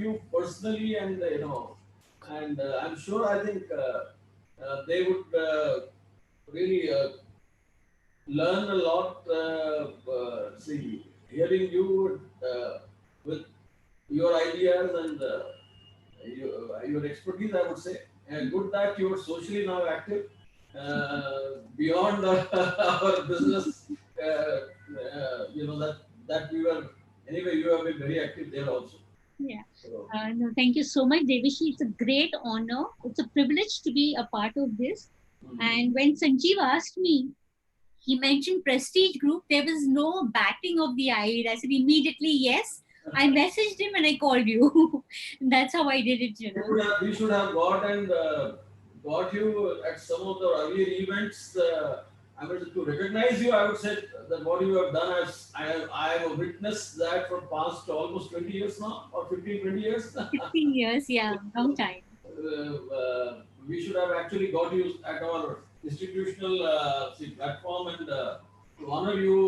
you personally, and and I'm sure I think they would really learn a lot. See, hearing you with your ideas and your expertise, I would say. Good that you are socially now active beyond our business. That we were anyway. You have been very active there also. Yeah. So, No, thank you so much, Devishi. It's a great honor. It's a privilege to be a part of this. And when Sanjeev asked me, he mentioned Prestige Group. There was no batting of the eyelid. I said immediately yes. I messaged him and I called you. That's how I did it, we should have got you at some of the earlier events. I mean, to recognize you, I would say that what you have done, I have witnessed that for past almost 20 years now, or 15, 20 years. 15 years, yeah, long time. We should have actually got you at our institutional platform and to honor you.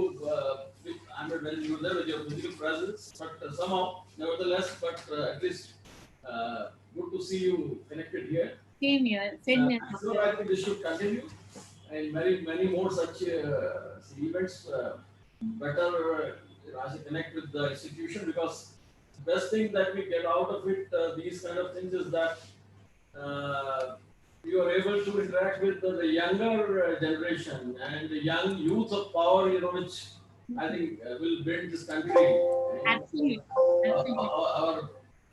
I mean, when you were there with your physical presence, but somehow, nevertheless, but at least good to see you connected here. Same here, same here. So I think this should continue and many more such events. Better as a connect with the institution, because the best thing that we get out of it, these kind of things, is that you are able to interact with the younger generation and the young youth of power, which I think will build this country. Absolutely.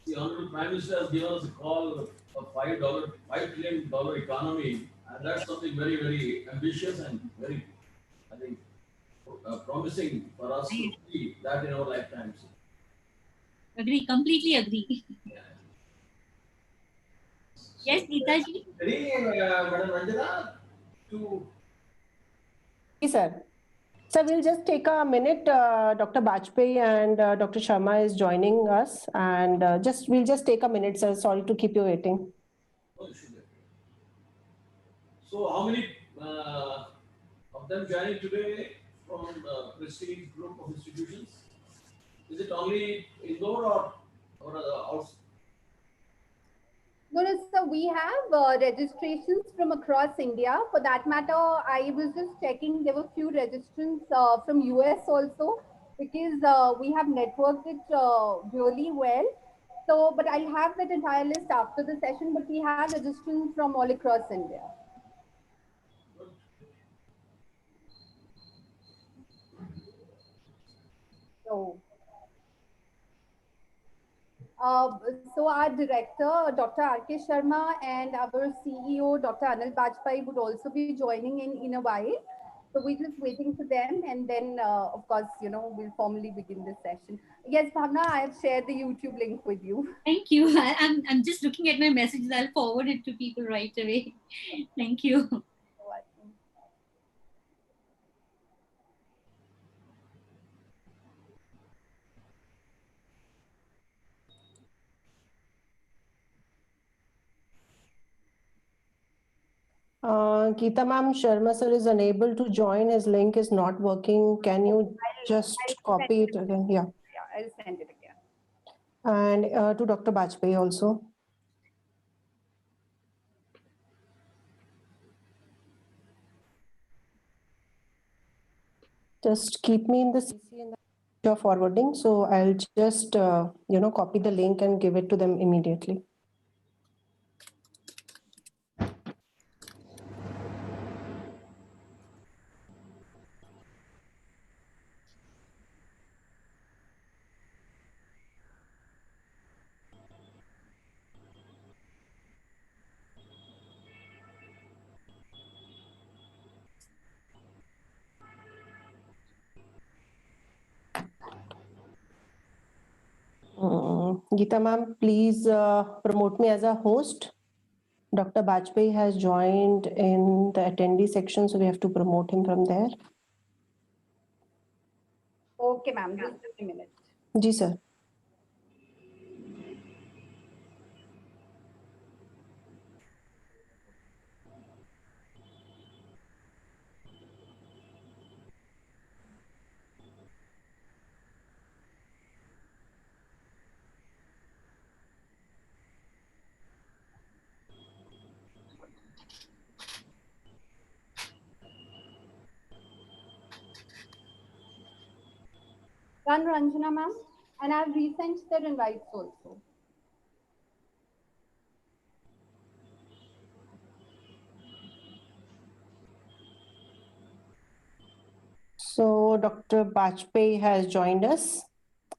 The Honorable Prime Minister has given us a call of $5 trillion economy, and that's something very, very ambitious and very, I think, promising for us to see that in our lifetimes. Agree, completely agree. Yeah. Yes, Neetaji? Ready, Madam Ranjana, to Yes, sir. So we'll just take a minute. Dr. Bajpayee and Dr. Sharma is joining us, and we'll just take a minute, sir. Sorry to keep you waiting. So, how many of them joining today from Prestige Group of institutions? Is it only Indore or also? No, so we have registrations from across India. For that matter, I was just checking, there were few registrants from US also, because we have networked it really well. So, but I'll have that entire list after the session, but we have registrants from all across India. So, so our director, Dr. R.K. Sharma, and our CEO, Dr. Anil Bajpayee, would also be joining in a while. So we're just waiting for them, and then, of course, we'll formally begin this session. Yes, Bhavna, I have shared the YouTube link with you. Thank you. I'm just looking at my messages. I'll forward it to people right away. Thank you. Geeta ma'am, Sharma sir is unable to join. His link is not working. Can you just copy it again? Yeah. Yeah, I'll send it again. And to Dr. Bajpayee also. Just keep me in the CC in the you're forwarding. So I'll just, copy the link and give it to them immediately. Geeta ma'am, please promote me as a host. Dr. Bajpayee has joined in the attendee section, so we have to promote him from there. Okay, ma'am, just a minute. Ji, sir. Run Ranjana ma'am, and I've resent their invites also. So Dr. Bajpayee has joined us.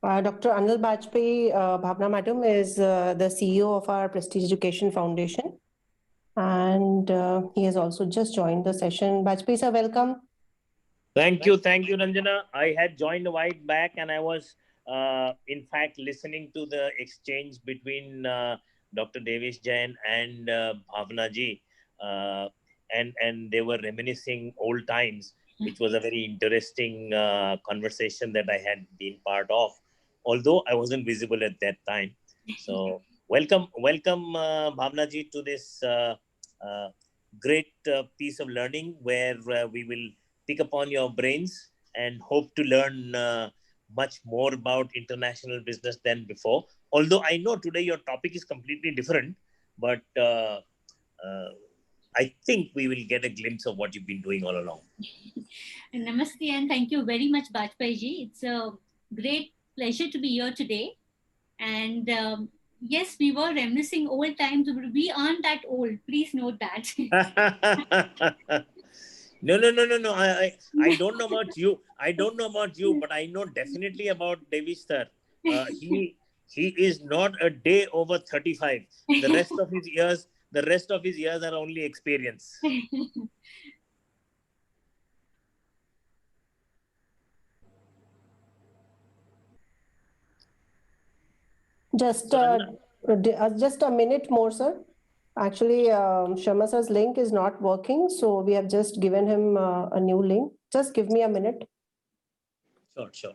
Dr. Anil Bajpayee, Bhavna Madam, is the CEO of our Prestige Education Foundation. And he has also just joined the session. Bajpayee sir, welcome. Thank you, Ranjana. I had joined a while back, and I was, in fact, listening to the exchange between Dr. Devish Jain and Bhavna ji, and they were reminiscing old times, which was a very interesting conversation that I had been part of, although I wasn't visible at that time. So, welcome, Bhavna ji, to this great piece of learning where we will pick upon your brains and hope to learn much more about international business than before. Although I know today your topic is completely different, but I think we will get a glimpse of what you've been doing all along. Namaste and thank you very much, Bajpayee ji. It's a great pleasure to be here today. And yes, we were reminiscing old times, but we aren't that old. Please note that. No. I don't know about you. But I know definitely about Devish sir. He is not a day over 35. The rest of his years are only experience. Just a minute more, sir. Actually, Sharma sir's link is not working, so we have just given him a new link. Just give me a minute. Sure.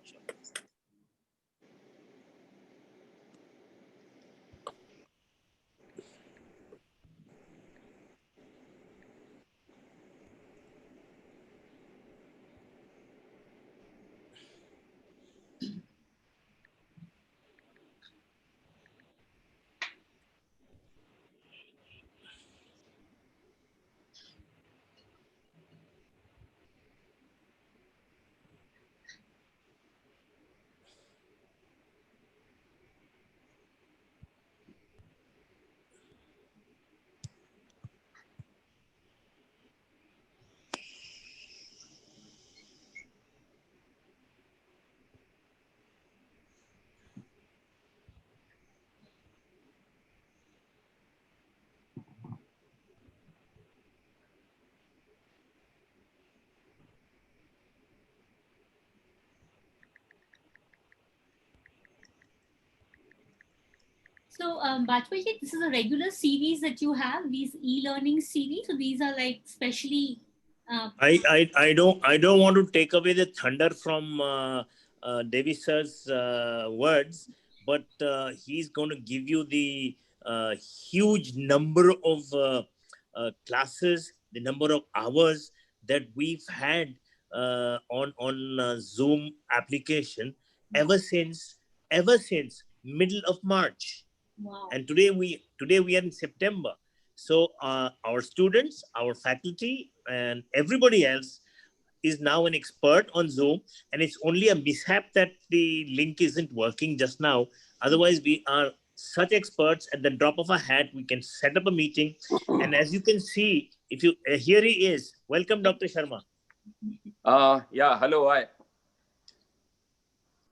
So, Bajpayee ji, this is a regular series that you have, these e-learning series. So these are like specially. I don't want to take away the thunder from Devi sir's words, but he's going to give you the huge number of classes, the number of hours that we've had on Zoom application ever since middle of March. Wow. And today we are in September. So our students, our faculty, and everybody else is now an expert on Zoom. And it's only a mishap that the link isn't working just now. Otherwise, we are such experts. At the drop of a hat, we can set up a meeting. And as you can see, if you here he is. Welcome, Dr. Sharma. Yeah, hello, hi.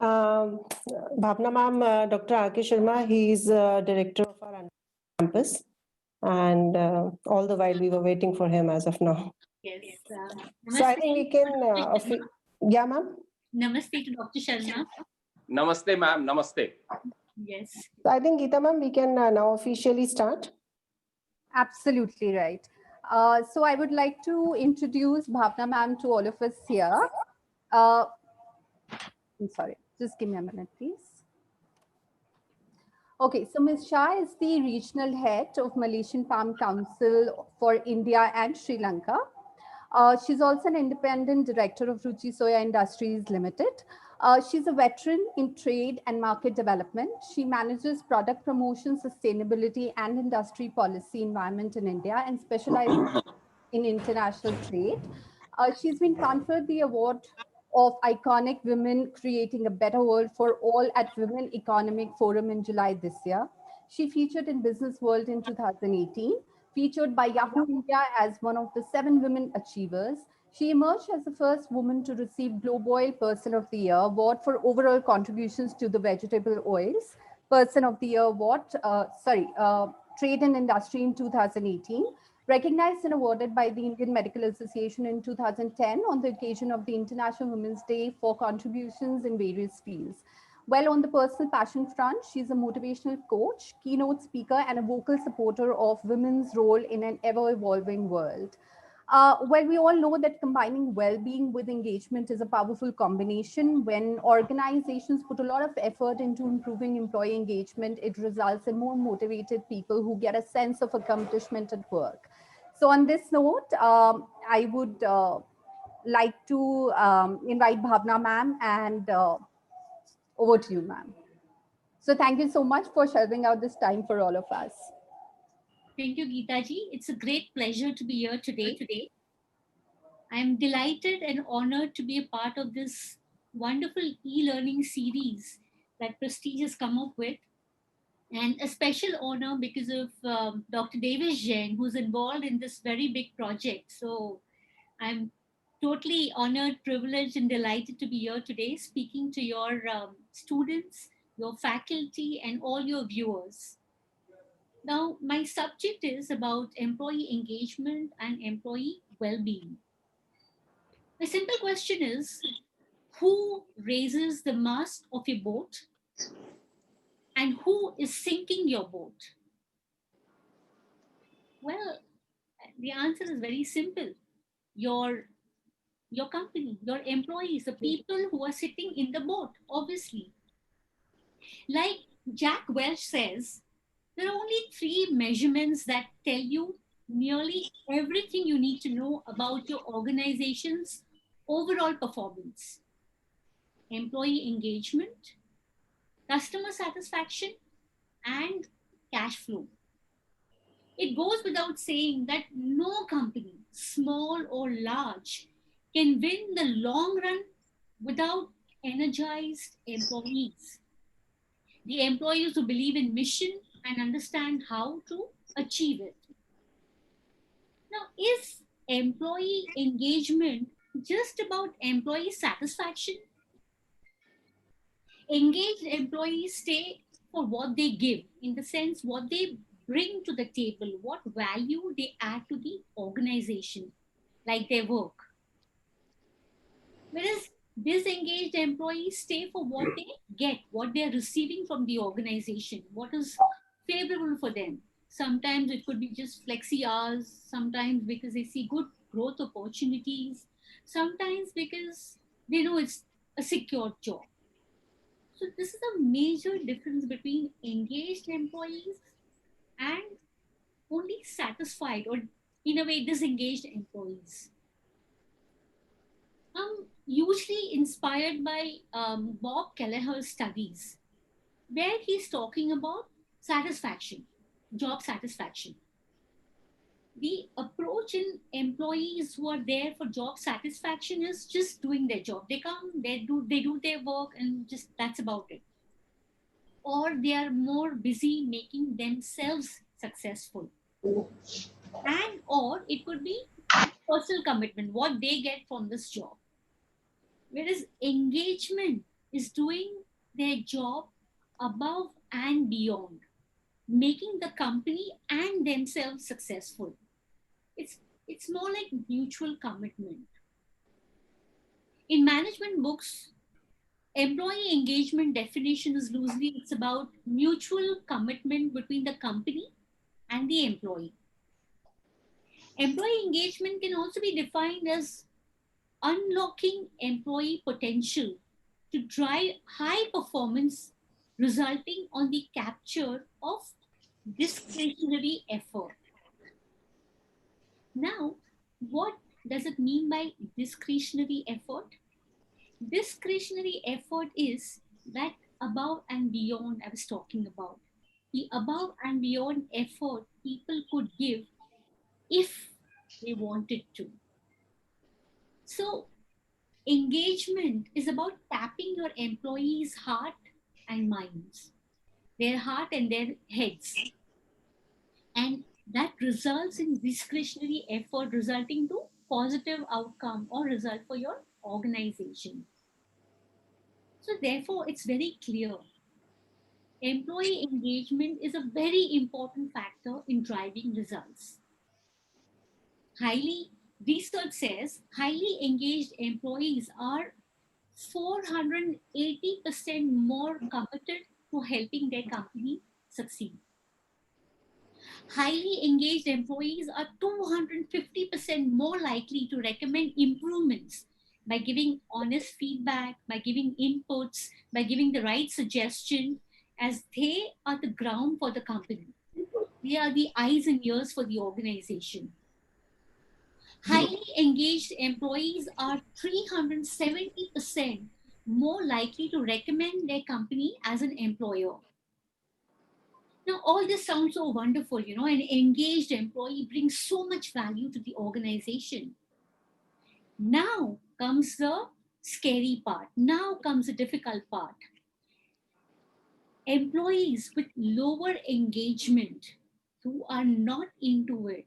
Bhavna ma'am, Dr. R.K. Sharma, he's director of our campus. And all the while we were waiting for him as of now. Yes. So I think we can, yeah, ma'am. Namaste to Dr. Sharma. Namaste, ma'am. Namaste. Yes. So I think, Geeta ma'am, we can now officially start. Absolutely right. So I would like to introduce Bhavna ma'am to all of us here. I'm sorry, just give me a minute, please. Okay, so Ms. Shah is the regional head of Malaysian Palm Council for India and Sri Lanka. She's also an independent director of Ruchi Soya Industries Limited. She's a veteran in trade and market development. She manages product promotion, sustainability, and industry policy environment in India and specializes in international trade. She's been conferred the award of iconic women creating a better world for all at Women Economic Forum in July this year. She featured in Business World in 2018, featured by Yahoo India as one of the 7 women achievers. She emerged as the first woman to receive Globe Oil Person of the Year award for overall contributions to the vegetable oils, Person of the Year award, Trade and Industry in 2018, recognized and awarded by the Indian Medical Association in 2010 on the occasion of the International Women's Day for contributions in various fields. Well, on the personal passion front, she's a motivational coach, keynote speaker, and a vocal supporter of women's role in an ever-evolving world. Well, we all know that combining well-being with engagement is a powerful combination. When organizations put a lot of effort into improving employee engagement, it results in more motivated people who get a sense of accomplishment at work. So on this note, I would like to invite Bhavna ma'am, and over to you, ma'am. So thank you so much for shelving out this time for all of us. Thank you, Geeta ji. It's a great pleasure to be here today. I am delighted and honored to be a part of this wonderful e-learning series that Prestige has come up with, and a special honor because of Dr. Davis Jain, who's involved in this very big project. So I'm totally honored, privileged, and delighted to be here today speaking to your students, your faculty, and all your viewers. Now, my subject is about employee engagement and employee well being. The simple question is, who raises the mast of your boat and who is sinking your boat? Well, the answer is very simple. Your your company, your employees, the people who are sitting in the boat, obviously. Like Jack Welch says, there are only 3 measurements that tell you nearly everything you need to know about your organization's overall performance: employee engagement, customer satisfaction, and cash flow. It goes without saying that no company, small or large, can win the long run without energized employees. The employees who believe in mission and understand how to achieve it. Now, is employee engagement just about employee satisfaction? Engaged employees stay for what they give, in the sense what they bring to the table, what value they add to the organization, like their work. Whereas disengaged employees stay for what they get, what they're receiving from the organization, what is favorable for them. Sometimes it could be just flexi hours, sometimes because they see good growth opportunities, sometimes because they know it's a secure job. So this is a major difference between engaged employees and only satisfied or in a way disengaged employees. I'm usually inspired by Bob Kelleher's studies, where he's talking about satisfaction, job satisfaction. The approach in employees who are there for job satisfaction is just doing their job. They come, they do their work, and just that's about it. Or they are more busy making themselves successful, and or it could be personal commitment, what they get from this job. Whereas engagement is doing their job above and beyond, making the company and themselves successful. It's more like mutual commitment. In management books, employee engagement definition is loosely, it's about mutual commitment between the company and the employee. Employee engagement can also be defined as unlocking employee potential to drive high performance, resulting on the capture of discretionary effort. Now, what does it mean by discretionary effort? Discretionary effort is that above and beyond I was talking about. The above and beyond effort people could give if they wanted to. So, engagement is about tapping your employees' heart and minds, their heart and their heads. And that results in discretionary effort resulting to positive outcome or result for your organization. So therefore, it's very clear. Employee engagement is a very important factor in driving results. Highly Research says highly engaged employees are 480% more committed to helping their company succeed. Highly engaged employees are 250% more likely to recommend improvements by giving honest feedback, by giving inputs, by giving the right suggestion, as they are the ground for the company. They are the eyes and ears for the organization. Highly engaged employees are 370% more likely to recommend their company as an employer. Now, all this sounds so wonderful, you know, an engaged employee brings so much value to the organization. Now comes the scary part. Now comes the difficult part. Employees with lower engagement who are not into it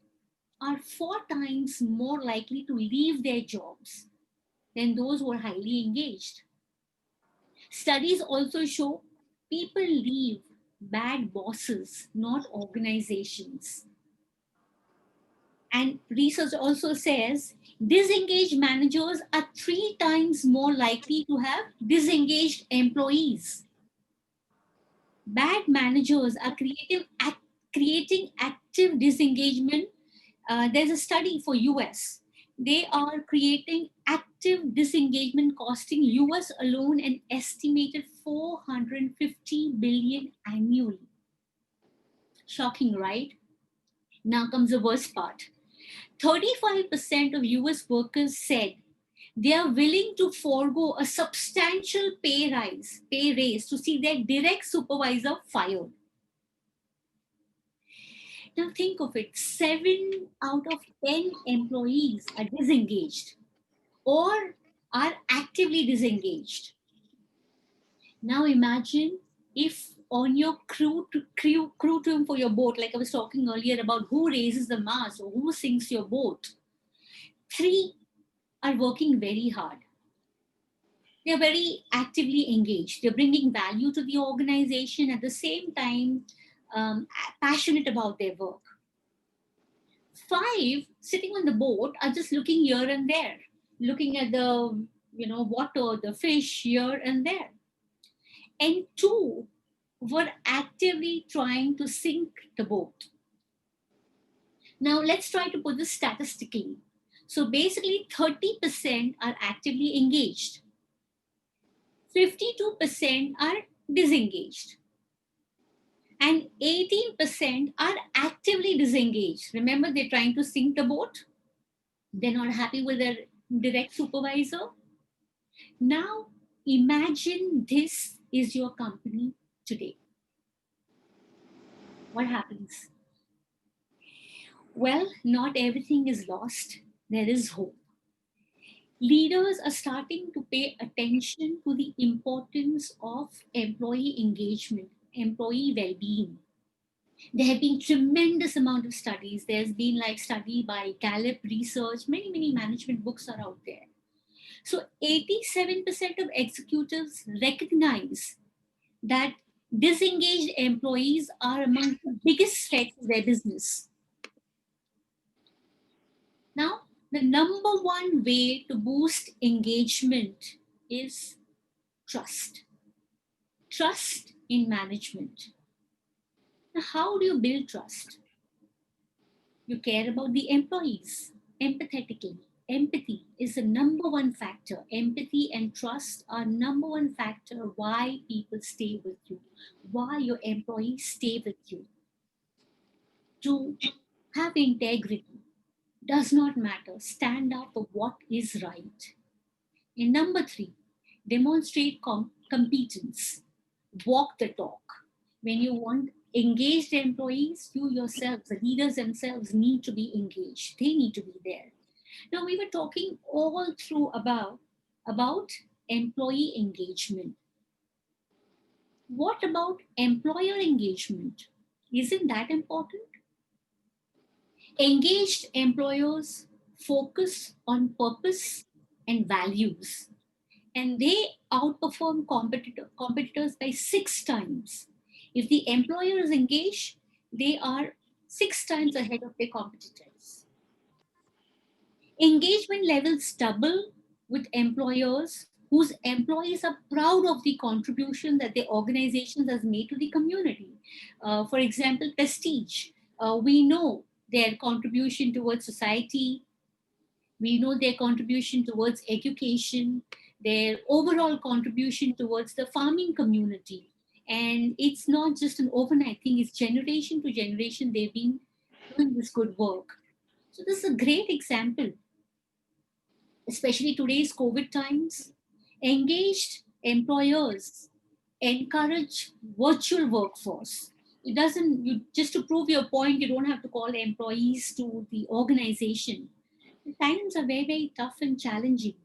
are 4 times more likely to leave their jobs than those who are highly engaged. Studies also show people leave bad bosses, not organizations. And research also says disengaged managers are 3 times more likely to have disengaged employees. Bad managers are creating active disengagement. There's a study for US. They are creating active disengagement costing US alone an estimated 450 billion annually. Shocking, right? Now comes the worst part. 35% of US workers said they are willing to forego a substantial pay raise to see their direct supervisor fired. Now think of it, 7 out of 10 employees are disengaged or are actively disengaged. Now imagine if on your crew team for your boat, like I was talking earlier about who raises the mast or who sinks your boat, 3 are working very hard. They're very actively engaged. They're bringing value to the organization at the same time, passionate about their work. 5 sitting on the boat are just looking here and there, looking at the water, the fish here and there. And 2 were actively trying to sink the boat. Now let's try to put this statistically. So basically 30% are actively engaged. 52% are disengaged. And 18% are actively disengaged. Remember, they're trying to sink the boat. They're not happy with their direct supervisor. Now, imagine this is your company today. What happens? Well, not everything is lost. There is hope. Leaders are starting to pay attention to the importance of employee engagement, employee well-being. There have been tremendous amount of studies. There's been like study by Gallup research. Many management books are out there. So 87% of executives recognize that disengaged employees are among the biggest threats to their business. Now, the number one way to boost engagement is trust. Trust in management. Now, how do you build trust? You care about the employees empathetically. Empathy is the number one factor. Empathy and trust are number one factor why people stay with you, why your employees stay with you. To have integrity does not matter. Stand up for what is right. And number 3, demonstrate competence. Walk the talk. When you want engaged employees, you yourselves, the leaders themselves, need to be engaged. They need to be there. Now, we were talking all through about about employee engagement. What about employer engagement? Isn't that important? Engaged employers focus on purpose and values, and they outperform competitors by 6 times. If the employer is engaged, they are 6 times ahead of their competitors. Engagement levels double with employers whose employees are proud of the contribution that their organizations has made to the community. For example, Prestige. We know their contribution towards society, we know their contribution towards education, their overall contribution towards the farming community. And it's not just an overnight thing, it's generation to generation they've been doing this good work. So this is a great example, especially today's COVID times. Engaged employers encourage virtual workforce. It doesn't, you just to prove your point, you don't have to call employees to the organization. The times are very, very tough and challenging.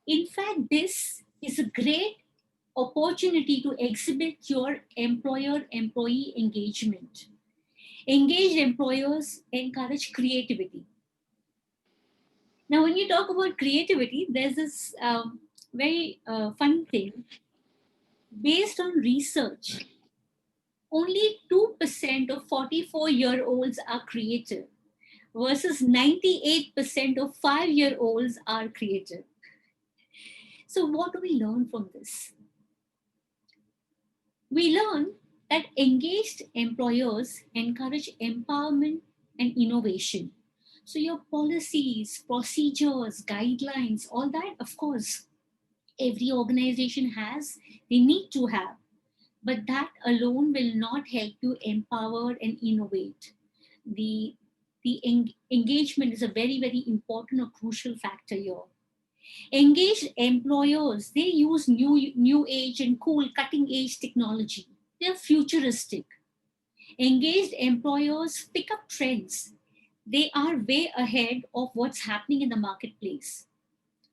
In fact, this is a great opportunity to exhibit your employer employee engagement. Engaged employers encourage creativity. Now, when you talk about creativity, there's this very fun thing. Based on research, only 2% of 44-year-olds are creative versus 98% of 5-year-olds are creative. So, what do we learn from this? We learn that engaged employers encourage empowerment and innovation. So, your policies, procedures, guidelines, all that, of course, every organization has, they need to have. But that alone will not help you empower and innovate. The engagement is a very, very important or crucial factor here. Engaged employers, they use new age and cool cutting edge technology. They're futuristic. Engaged employers pick up trends. They are way ahead of what's happening in the marketplace,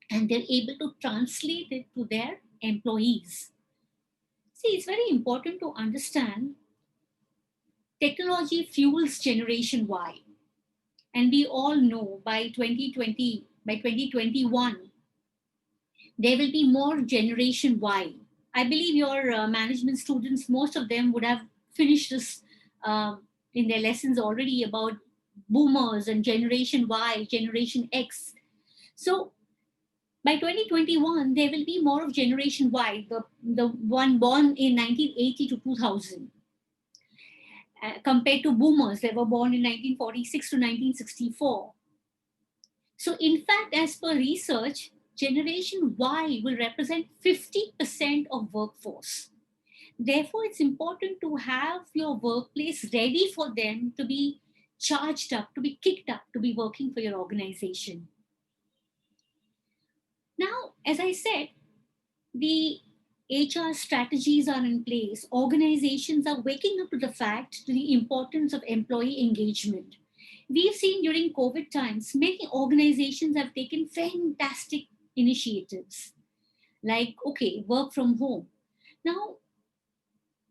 and they're able to translate it to their employees. See, it's very important to understand technology fuels Generation Y. And we all know by 2020, by 2021, there will be more Generation Y. I believe your management students, most of them would have finished this in their lessons already about boomers and Generation Y, Generation X. So by 2021, there will be more of Generation Y, the one born in 1980 to 2000. Compared to boomers that were born in 1946 to 1964. So, in fact, as per research, Generation Y will represent 50% of workforce. Therefore, it's important to have your workplace ready for them to be charged up, to be kicked up, to be working for your organization. Now, as I said, the HR strategies are in place. Organizations are waking up to the fact, to the importance of employee engagement. We've seen during COVID times, many organizations have taken fantastic initiatives like, okay, work from home. Now,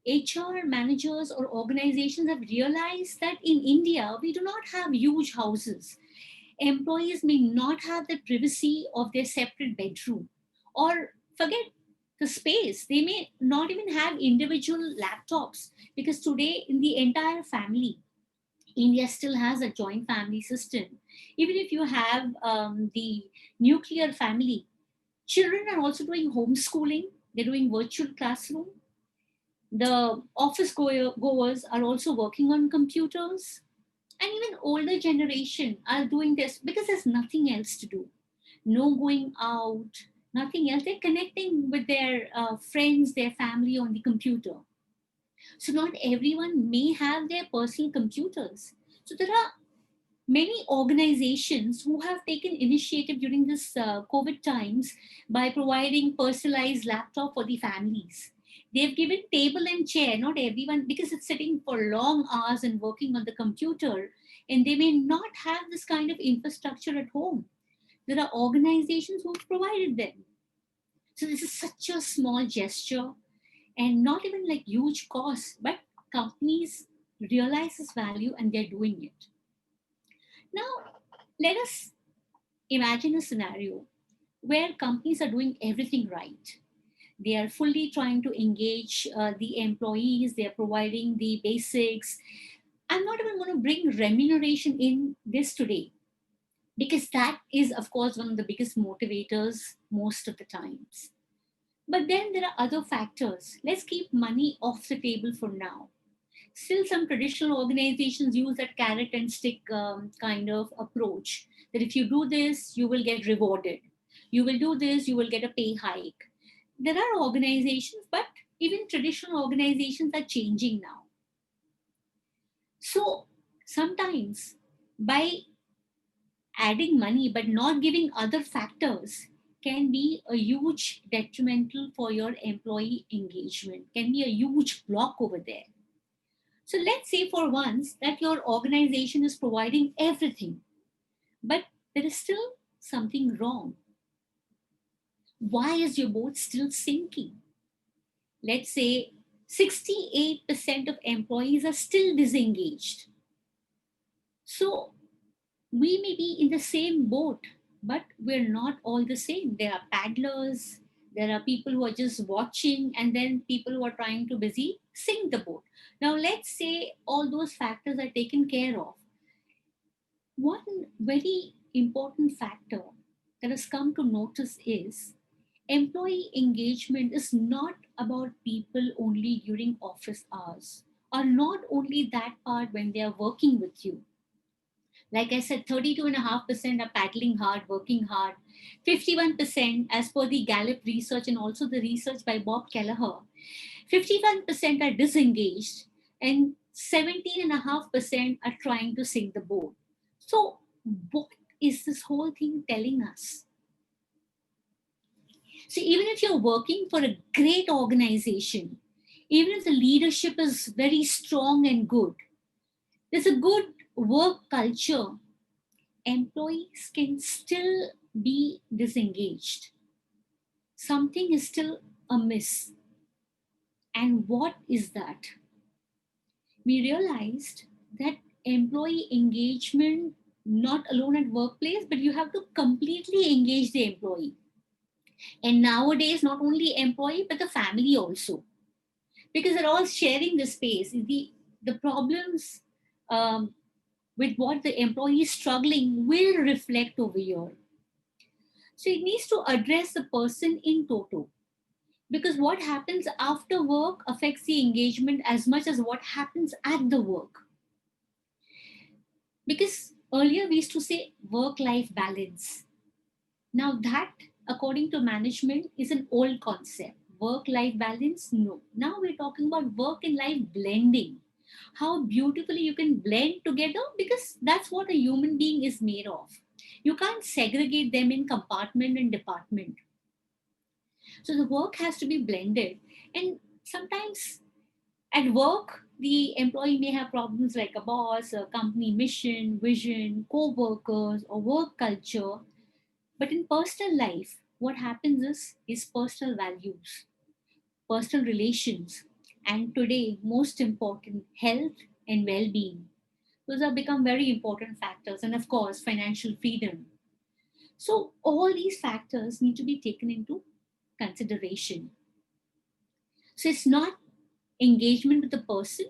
HR managers or organizations have realized that in India, we do not have huge houses. Employees may not have the privacy of their separate bedroom, or forget the space. They may not even have individual laptops, because today in the entire family, India still has a joint family system. Even if you have the nuclear family, children are also doing homeschooling. They're doing virtual classroom. The office goers are also working on computers, and even older generation are doing this because there's nothing else to do. No going out, nothing else. They're connecting with their friends, their family on the computer. So not everyone may have their personal computers. So there are many organizations who have taken initiative during this COVID times by providing personalized laptop for the families. They've given table and chair, not everyone, because it's sitting for long hours and working on the computer, and they may not have this kind of infrastructure at home. There are organizations who've provided them. So this is such a small gesture and not even like huge cost, but companies realize this value and they're doing it. Now, let us imagine a scenario where companies are doing everything right. They are fully trying to engage the employees, they are providing the basics. I'm not even going to bring remuneration in this today because that is, of course, one of the biggest motivators most of the times. But then there are other factors. Let's keep money off the table for now. Still, some traditional organizations use that carrot and stick kind of approach that if you do this, you will get rewarded. You will do this, you will get a pay hike. There are organizations, but even traditional organizations are changing now. So sometimes by adding money but not giving other factors can be a huge detrimental for your employee engagement, can be a huge block over there. So let's say for once that your organization is providing everything, but there is still something wrong. Why is your boat still sinking? Let's say 68% of employees are still disengaged. So we may be in the same boat, but we're not all the same. There are paddlers, there are people who are just watching, and then people who are trying to busy sink the boat. Now, let's say all those factors are taken care of. One very important factor that has come to notice is employee engagement is not about people only during office hours, or not only that part when they are working with you. Like I said, 32.5% are paddling hard, working hard. 51%, as per the Gallup research and also the research by Bob Kelleher, 51% are disengaged and 17.5% are trying to sink the boat. So, what is this whole thing telling us? So, even if you're working for a great organization, even if the leadership is very strong and good, there's a good work culture, employees can still be disengaged. Something is still amiss. And what is that? We realized that employee engagement, not alone at workplace, but you have to completely engage the employee. And nowadays, not only employee, but the family also. Because they're all sharing the space. The problems with what the employee is struggling will reflect over here. So it needs to address the person in toto. Because what happens after work affects the engagement as much as what happens at the work. Because earlier we used to say work life balance. Now, that, according to management, is an old concept. Work life balance, no. Now we're talking about work and life blending. How beautifully you can blend together because that's what a human being is made of. You can't segregate them in compartment and department. So the work has to be blended. And sometimes at work, the employee may have problems like a boss, a company mission, vision, co workers, or work culture. But in personal life, what happens is personal values, personal relations, and today, most important, health and well being. Those have become very important factors, and of course, financial freedom. So, all these factors need to be taken into consideration. So, it's not engagement with the person,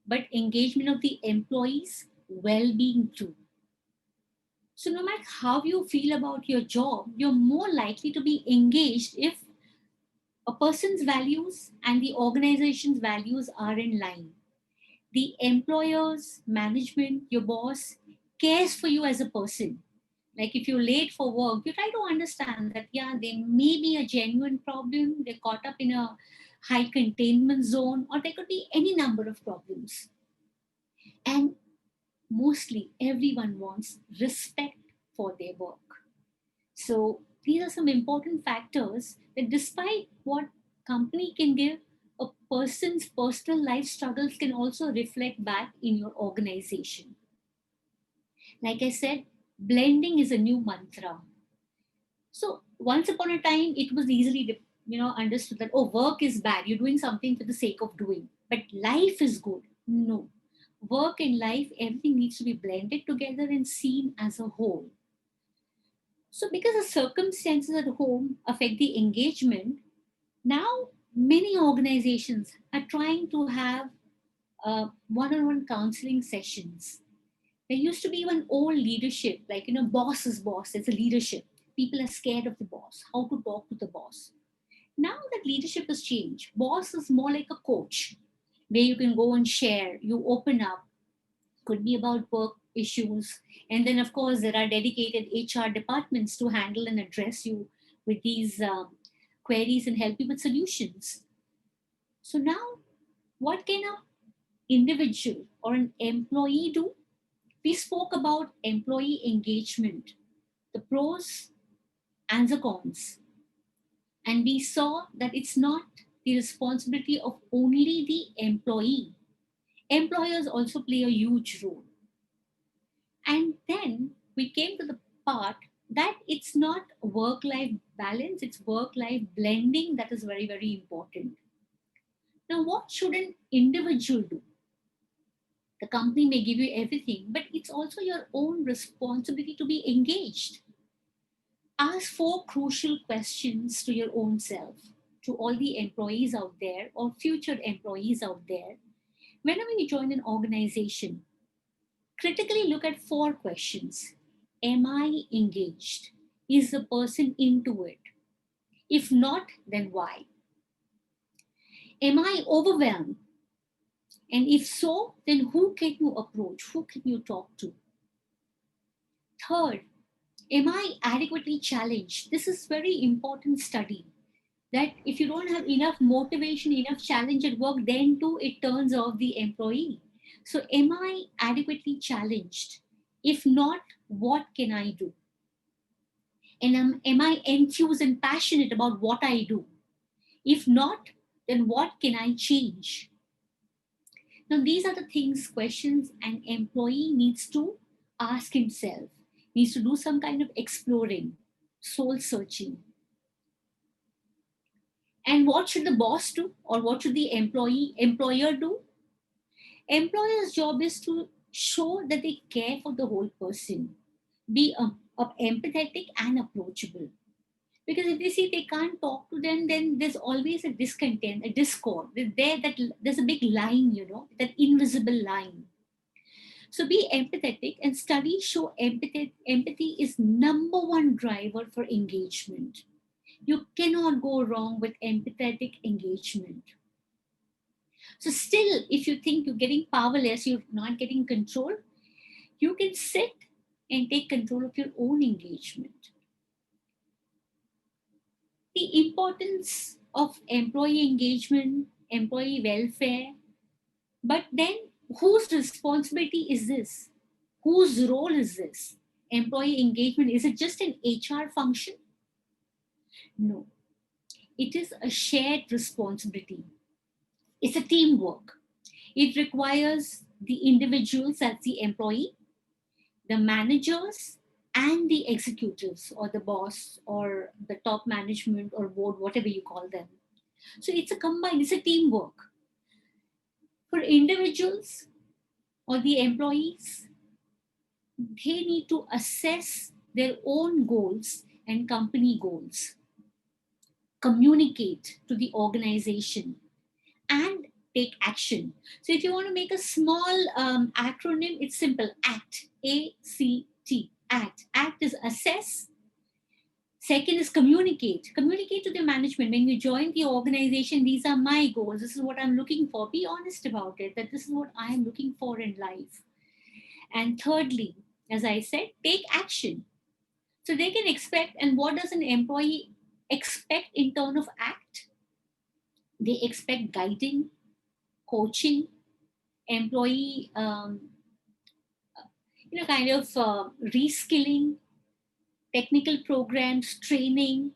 but engagement of the employees' well being too. So, no matter how you feel about your job, you're more likely to be engaged if a person's values and the organization's values are in line. The employer's management, your boss, cares for you as a person. Like if you're late for work, you try to understand that, yeah, there may be a genuine problem, they're caught up in a high containment zone, or there could be any number of problems. And mostly everyone wants respect for their work. So these are some important factors that despite what company can give, a person's personal life struggles can also reflect back in your organization. Like I said, blending is a new mantra. So once upon a time, it was easily, understood that, oh, work is bad. You're doing something for the sake of doing. But life is good. No. Work and life, everything needs to be blended together and seen as a whole. So because the circumstances at home affect the engagement, now many organizations are trying to have one-on-one counseling sessions. There used to be even old leadership, like, boss is boss. It's a leadership. People are scared of the boss, how to talk to the boss. Now that leadership has changed, boss is more like a coach where you can go and share, you open up, could be about work issues. And then, of course, there are dedicated HR departments to handle and address you with these queries and help you with solutions. So now, what can an individual or an employee do? We spoke about employee engagement, the pros and the cons. And we saw that it's not the responsibility of only the employee. Employers also play a huge role. And then we came to the part that it's not work life balance, it's work life blending that is very, very important. Now, what should an individual do? The company may give you everything, but it's also your own responsibility to be engaged. Ask four crucial questions to your own self, to all the employees out there or future employees out there. Whenever you join an organization, critically look at four questions. Am I engaged? Is the person into it? If not, then why? Am I overwhelmed? And if so, then who can you approach? Who can you talk to? Third, am I adequately challenged? This is very important study. That if you don't have enough motivation, enough challenge at work, then too it turns off the employee. So am I adequately challenged? If not, what can I do? And am I enthused and passionate about what I do? If not, then what can I change? Now, these are the things, questions an employee needs to ask himself, needs to do some kind of exploring, soul searching. And what should the boss do, or what should the employer do? Employer's job is to show that they care for the whole person, be empathetic and approachable. Because if they see they can't talk to them, then there's always a discontent, a discord. There's a big line, that invisible line. So be empathetic, and studies show empathy is number one driver for engagement. You cannot go wrong with empathetic engagement. So still, if you think you're getting powerless, you're not getting control, you can sit and take control of your own engagement. The importance of employee engagement, employee welfare, but then whose responsibility is this? Whose role is this? Employee engagement, is it just an HR function? No, it is a shared responsibility. It's a teamwork. It requires the individuals as the employee, the managers, and the executives or the boss or the top management or board, whatever you call them. So it's a combined, it's a teamwork. For individuals or the employees, they need to assess their own goals and company goals, communicate to the organization, and take action. So if you want to make a small acronym, it's simple: ACT, A-C-T, ACT. ACT is assess. Second is communicate. Communicate to the management. When you join the organization, these are my goals. This is what I'm looking for. Be honest about it, that this is what I'm looking for in life. And thirdly, as I said, take action. So they can expect, and what does an employee expect in terms of ACT? They expect guiding, coaching, employee, kind of reskilling, technical programs, training.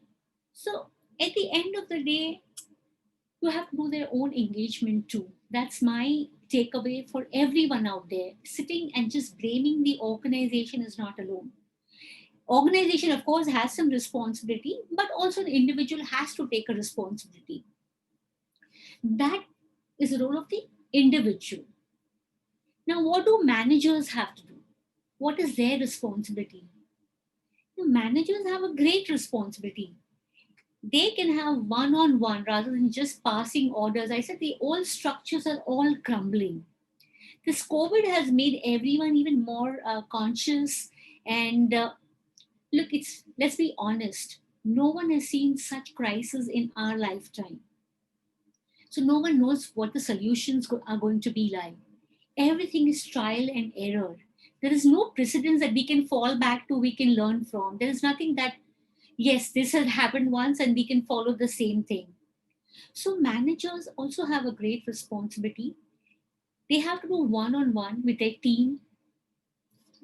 So at the end of the day, you have to do their own engagement too. That's my takeaway for everyone out there. Sitting and just blaming the organization is not alone. Organization, of course, has some responsibility, but also the individual has to take a responsibility. That is the role of the individual. Now, what do managers have to do? What is their responsibility? The managers have a great responsibility. They can have one-on-one rather than just passing orders. I said the old structures are all crumbling. This COVID has made everyone even more conscious. And look, let's be honest. No one has seen such crisis in our lifetime. So no one knows what the solutions are going to be like. Everything is trial and error. There is no precedence that we can fall back to, we can learn from. There is nothing that, yes, this has happened once and we can follow the same thing. So managers also have a great responsibility. They have to do one-on-one with their team.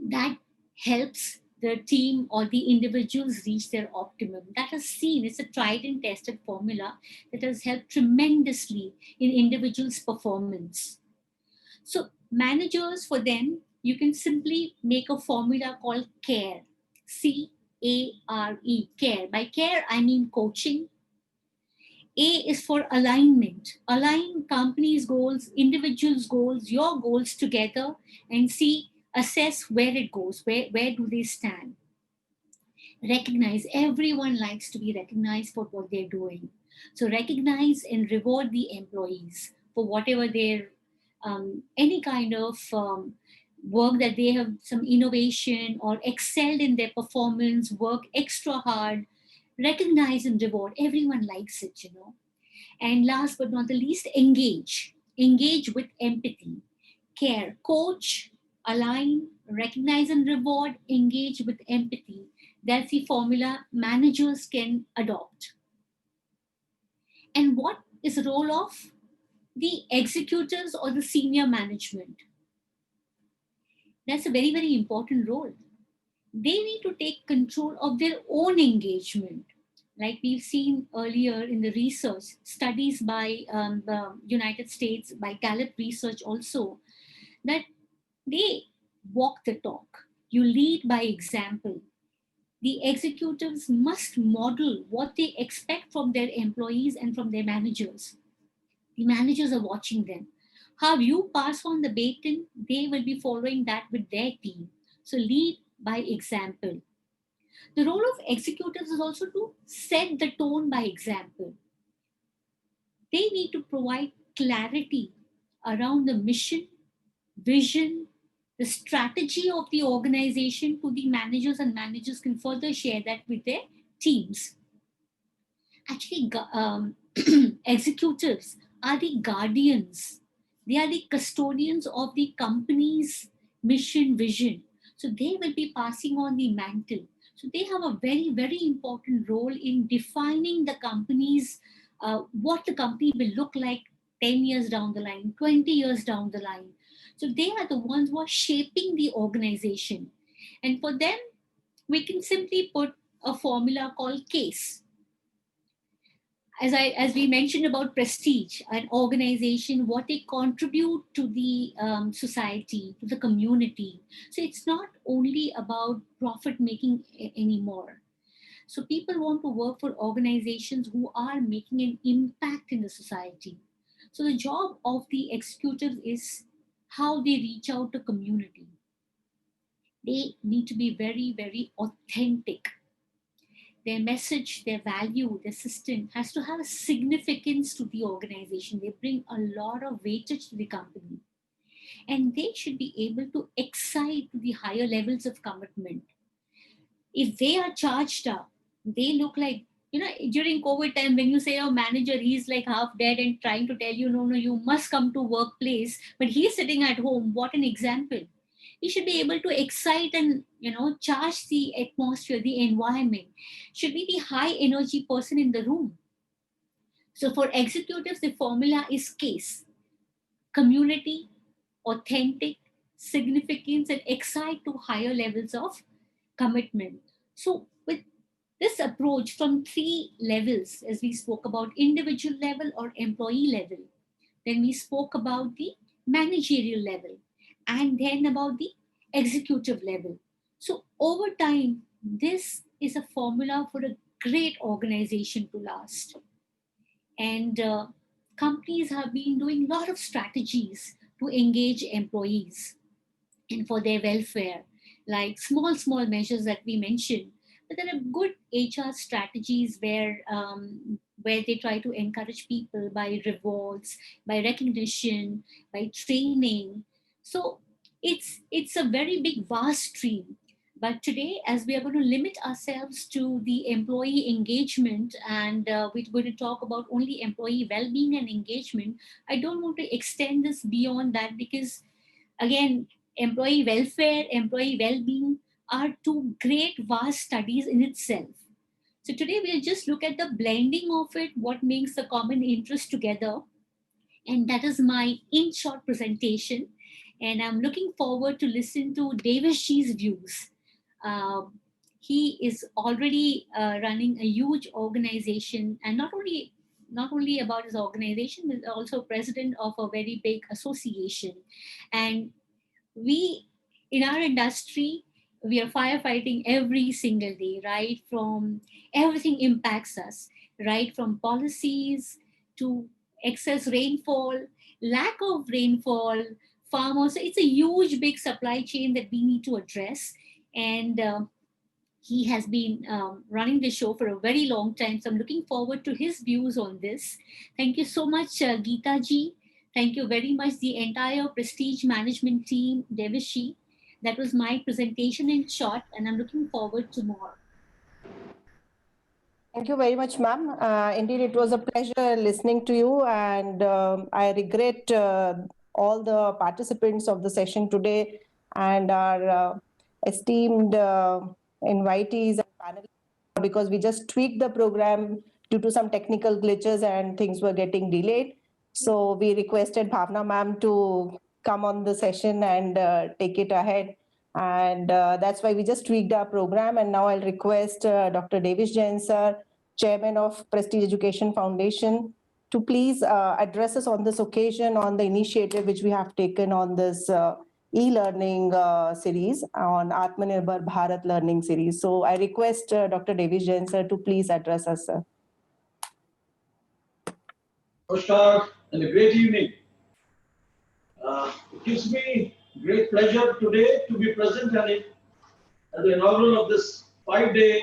That helps the team or the individuals reach their optimum. That is seen, it's a tried and tested formula that has helped tremendously in individuals' performance. So managers, for them, you can simply make a formula called CARE. CARE, care. By care, I mean coaching. A is for alignment. Align companies' goals, individuals' goals, your goals together, and see, assess where it goes, where do they stand. Recognize, everyone likes to be recognized for what they're doing. So recognize and reward the employees for whatever their any kind of work that they have, some innovation or excelled in their performance, work extra hard. Recognize and reward, everyone likes it. And last but not the least, engage with empathy, care, coach, align, recognize and reward, engage with empathy. That's the formula managers can adopt. And what is the role of the executors or the senior management? That's a very, very important role. They need to take control of their own engagement. Like we've seen earlier in the research, studies by the United States, by Gallup research also, that they walk the talk. You lead by example. The executives must model what they expect from their employees and from their managers. The managers are watching them. How you pass on the baton, they will be following that with their team. So lead by example. The role of executives is also to set the tone by example. They need to provide clarity around the mission, vision, the strategy of the organization to the managers, and managers can further share that with their teams. Actually, executives are the guardians. They are the custodians of the company's mission, vision. So they will be passing on the mantle. So they have a very, very important role in defining the company's, what the company will look like 10 years down the line, 20 years down the line. So they are the ones who are shaping the organization. And for them, we can simply put a formula called CASE. As we mentioned about prestige, an organization, what they contribute to the society, to the community. So it's not only about profit making anymore. So people want to work for organizations who are making an impact in the society. So the job of the executives is how they reach out to community. They need to be very, very authentic. Their message, their value, their system has to have a significance to the organization. They bring a lot of weightage to the company. And they should be able to excite to the higher levels of commitment. If they are charged up, they look like, during COVID time, when you say your manager, he's like half dead and trying to tell you, no, you must come to workplace, but he's sitting at home. What an example. You should be able to excite and charge the atmosphere, the environment. Should be the high energy person in the room. So for executives, the formula is CASE: community, authentic, significance, and excite to higher levels of commitment. So with this approach from three levels, as we spoke about individual level or employee level, then we spoke about the managerial level, and then about the executive level. So over time, this is a formula for a great organization to last. And companies have been doing a lot of strategies to engage employees and for their welfare, like small measures that we mentioned. But there are good HR strategies where they try to encourage people by rewards, by recognition, by training. So it's a very big, vast stream. But today, as we are going to limit ourselves to the employee engagement, and we're going to talk about only employee well-being and engagement, I don't want to extend this beyond that, because again, employee welfare, employee well-being are two great vast studies in itself. So today we'll just look at the blending of it, what makes the common interest together, and that is my in short presentation. And I'm looking forward to listen to Davis G's views. Um, he is already running a huge organization, and not only about his organization, but also president of a very big association. And we in our industry, we are firefighting every single day, right? From everything impacts us, right? From policies to excess rainfall, lack of rainfall, farmers. So it's a huge big supply chain that we need to address. And he has been running the show for a very long time. So I'm looking forward to his views on this. Thank you so much, Geeta ji. Thank you very much, the entire Prestige management team, Devishi. That was my presentation in short, and I'm looking forward to more. Thank you very much, ma'am. Indeed, it was a pleasure listening to you, and I regret all the participants of the session today and our esteemed invitees and panelists, because we just tweaked the program due to some technical glitches and things were getting delayed. So we requested Bhavna ma'am to come on the session and take it ahead. And that's why we just tweaked our program. And now I'll request Dr. Davis Jain sir, Chairman of Prestige Education Foundation, to please address us on this occasion on the initiative which we have taken on this e-learning series, on Atma Nirbhar Bharat learning series. So I request Dr. Davis Jain sir to please address us, sir. Namaskar and a great evening. It gives me great pleasure today to be present at the inaugural of this 5-day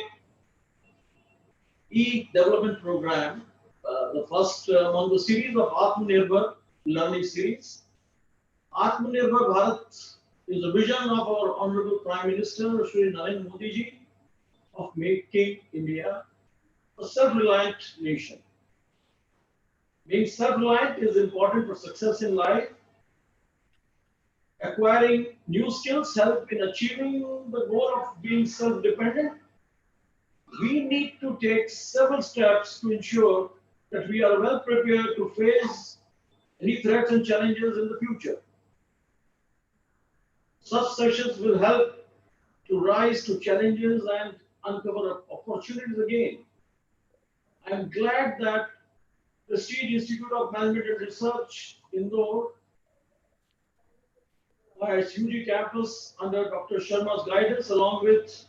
e-development program, the first among the series of Atma Nirbhar learning series. Atma Nirbhar Bharat is a vision of our Honorable Prime Minister, Shri Narendra Modi ji, of making India a self-reliant nation. Being self-reliant is important for success in life. Acquiring new skills help in achieving the goal of being self-dependent. We need to take several steps to ensure that we are well prepared to face any threats and challenges in the future. Such sessions will help to rise to challenges and uncover opportunities again. I am glad that the Prestige Institute of Management and Research, Indore, by its UG campus under Dr. Sharma's guidance, along with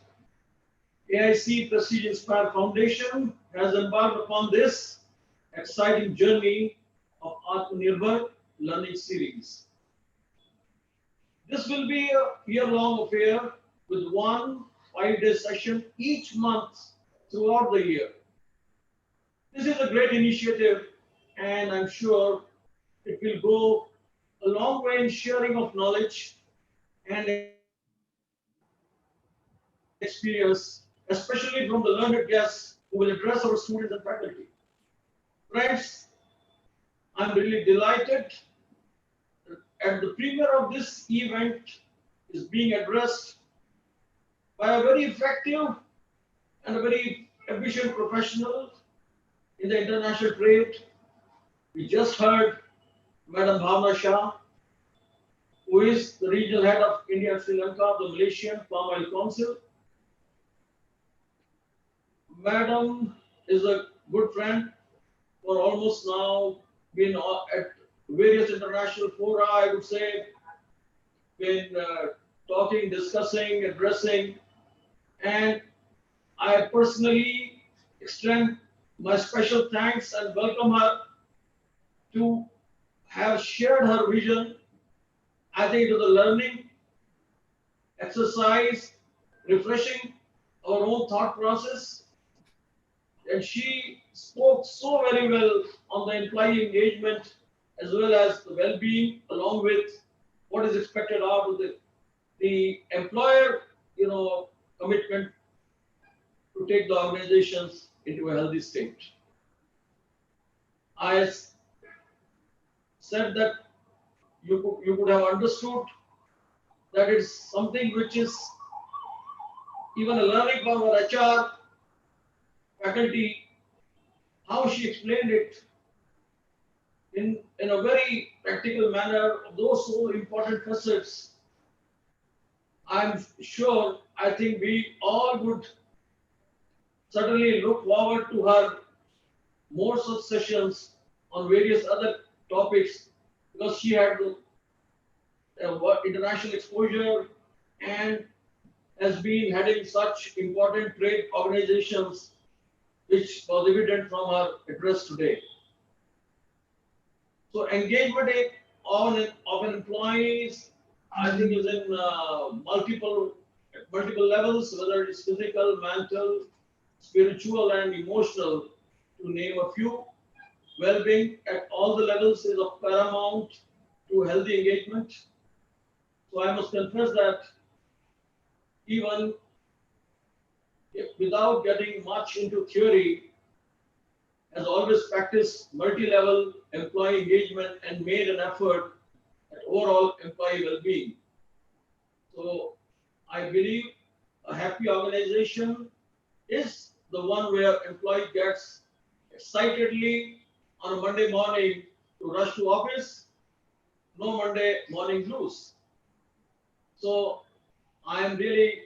AIC Prestige Inspire Foundation, has embarked upon this exciting journey of Atma Nirbhar learning series. This will be a year-long affair with one 5-day session each month throughout the year. This is a great initiative, and I'm sure it will go a long way in sharing of knowledge and experience, especially from the learned guests who will address our students and faculty. Friends, I'm really delighted that the premiere of this event is being addressed by a very effective and a very efficient professional in the international trade. We just heard Madam Bhavna Shah, who is the regional head of India and Sri Lanka of the Malaysian Palm Oil Council. Madam is a good friend for almost now been at various international fora, I would say, been talking, discussing, addressing, and I personally extend my special thanks and welcome her to have shared her vision. I think it was a learning exercise, refreshing our own thought process. And she spoke so very well on the employee engagement as well as the well-being, along with what is expected out of the employer, commitment to take the organizations into a healthy state. I said that you could have understood that it's something which is even a learning for our HR faculty, how she explained it in a very practical manner, those so important facets. I'm sure, I think we all would certainly look forward to her more such sessions on various other topics because she had the international exposure and has been heading such important trade organizations, which was evident from her address today. So engagement of an employees, I think, is in multiple levels, whether it is physical, mental, spiritual, and emotional, to name a few. Well-being at all the levels is of paramount to healthy engagement. So I must confess that even without getting much into theory, has always practiced multi-level employee engagement and made an effort at overall employee well-being. So I believe a happy organization is the one where employee gets excitedly on a Monday morning to rush to office, no Monday morning blues. So I am really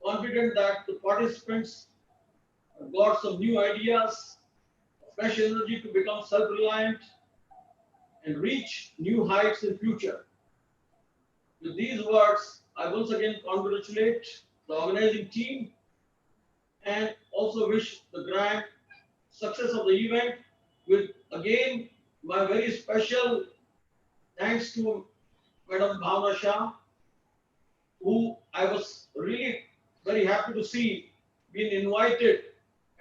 confident that the participants got some new ideas, fresh energy to become self-reliant and reach new heights in future. With these words, I once again congratulate the organizing team and also wish the grand success of the event with again my very special thanks to Madam Bhavna Shah, who I was really very happy to see being invited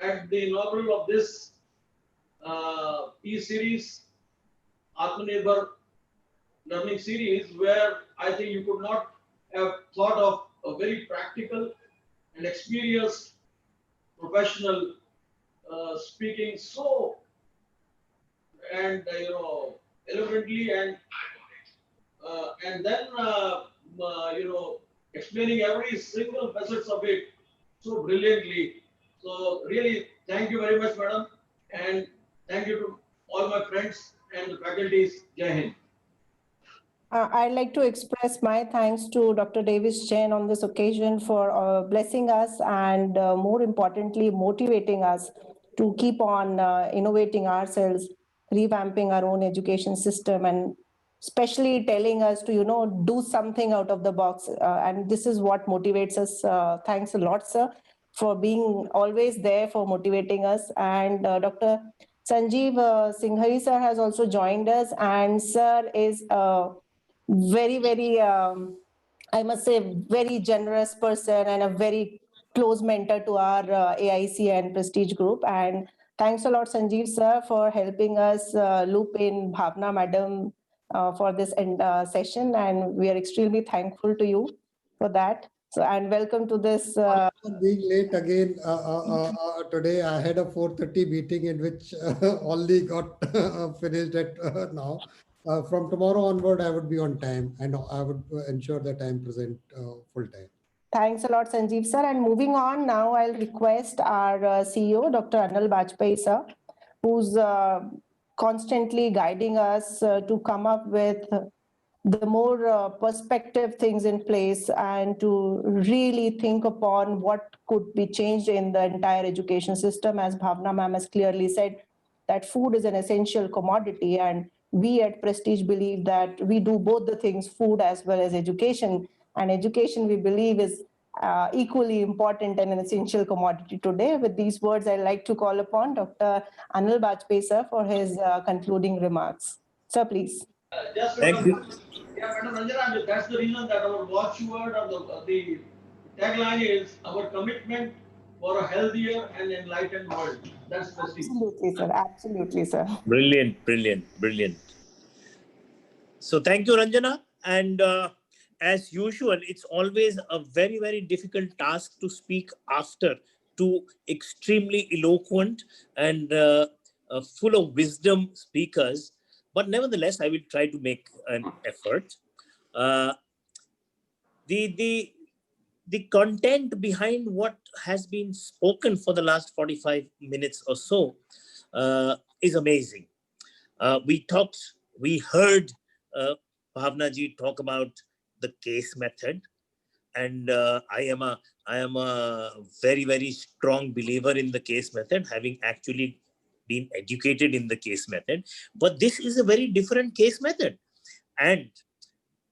at the inaugural of this e-series, Atma Nirbhar learning series, where I think you could not have thought of a very practical and experienced professional speaking so and eloquently and then explaining every single facets of it so brilliantly. So really, thank you very much, madam, and thank you to all my friends and the faculties. Jai Hind. I'd like to express my thanks to Dr. Davis Jain on this occasion for blessing us and more importantly, motivating us to keep on innovating ourselves, revamping our own education system, and especially telling us to, do something out of the box. And this is what motivates us. Thanks a lot, sir, for being always there for motivating us. And Dr. Sanjeev Singhari, sir, has also joined us, and sir is very, very, I must say, very generous person and a very close mentor to our AIC and Prestige Group. And thanks a lot, Sanjeev sir, for helping us loop in Bhavna madam for this session. And we are extremely thankful to you for that. So, and welcome to this. Being late again today, I had a 4:30 meeting in which only got finished at now. From tomorrow onward, I would be on time and I would ensure that I am present full time. Thanks a lot, Sanjeev sir. And moving on now, I'll request our CEO, Dr. Anil Bajpai sir, who's constantly guiding us to come up with the more perspective things in place and to really think upon what could be changed in the entire education system. As Bhavna ma'am has clearly said, that food is an essential commodity, and we at Prestige believe that we do both the things, food as well as education. And education, we believe, is equally important and an essential commodity today. With these words, I'd like to call upon Dr. Anil Bajpayee, sir, for his concluding remarks. Sir, please. Just Thank you. Yeah, Madam Ranjana, that's the reason that our watchword or the tagline is our commitment for a healthier and enlightened world. That's prestige. Absolutely, sir. Absolutely, sir. Brilliant, brilliant, brilliant. So thank you, Ranjana. And as usual, it's always a very, very difficult task to speak after two extremely eloquent and full of wisdom speakers. But nevertheless, I will try to make an effort. The content behind what has been spoken for the last 45 minutes or so is amazing. We heard Bhavna ji talk about the case method, and I am a very, very strong believer in the case method, having actually been educated in the case method. But this is a very different case method, and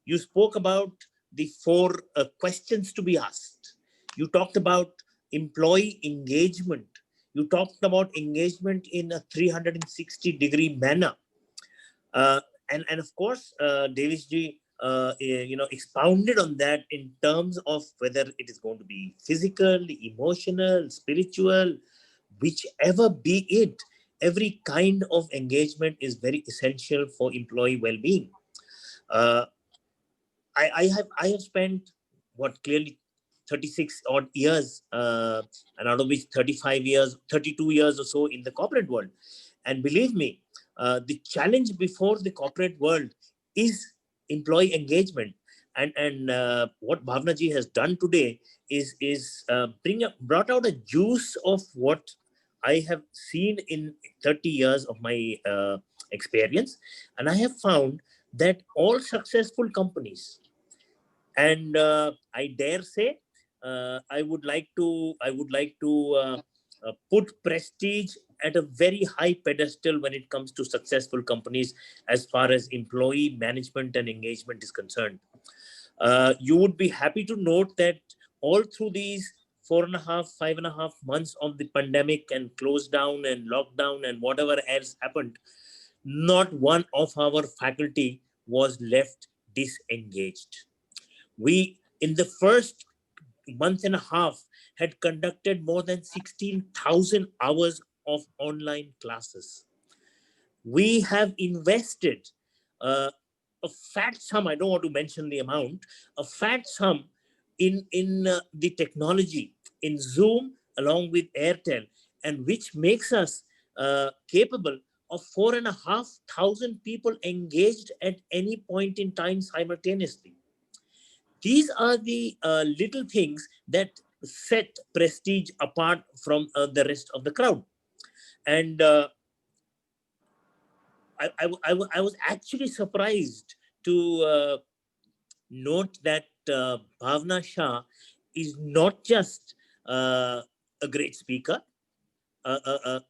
you spoke about the four questions to be asked. You talked about employee engagement. You talked about engagement in a 360-degree manner. And of course, Davis ji, expounded on that in terms of whether it is going to be physical, emotional, spiritual, whichever be it, every kind of engagement is very essential for employee well-being. I have spent clearly 36 odd years, and out of which 32 years or so in the corporate world. And believe me, the challenge before the corporate world is employee engagement. And what Bhavna ji has done today is brought out a juice of what I have seen in 30 years of my experience. And I have found that all successful companies, and I dare say, I would like to put prestige at a very high pedestal when it comes to successful companies as far as employee management and engagement is concerned. You would be happy to note that all through these 5.5 months of the pandemic and close down and lockdown and whatever else happened, not one of our faculty was left disengaged. We, in the first month and a half, had conducted more than 16,000 hours of online classes. We have invested a fat sum, I don't want to mention the amount, a fat sum in the technology, in Zoom along with Airtel, and which makes us capable of 4,500 people engaged at any point in time simultaneously. These are the little things that set prestige apart from the rest of the crowd. And I was actually surprised to note that Bhavna Shah is not just a great speaker, a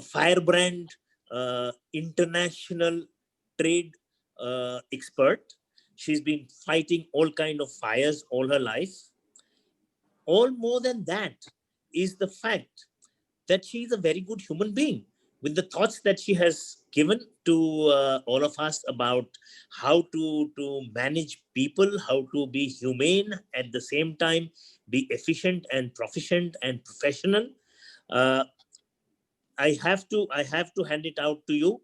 firebrand international trade expert. She's been fighting all kinds of fires all her life. All more than that is the fact that she is a very good human being, with the thoughts that she has given to all of us about how to manage people, how to be humane, at the same time be efficient and proficient and professional. I have to hand it out to you.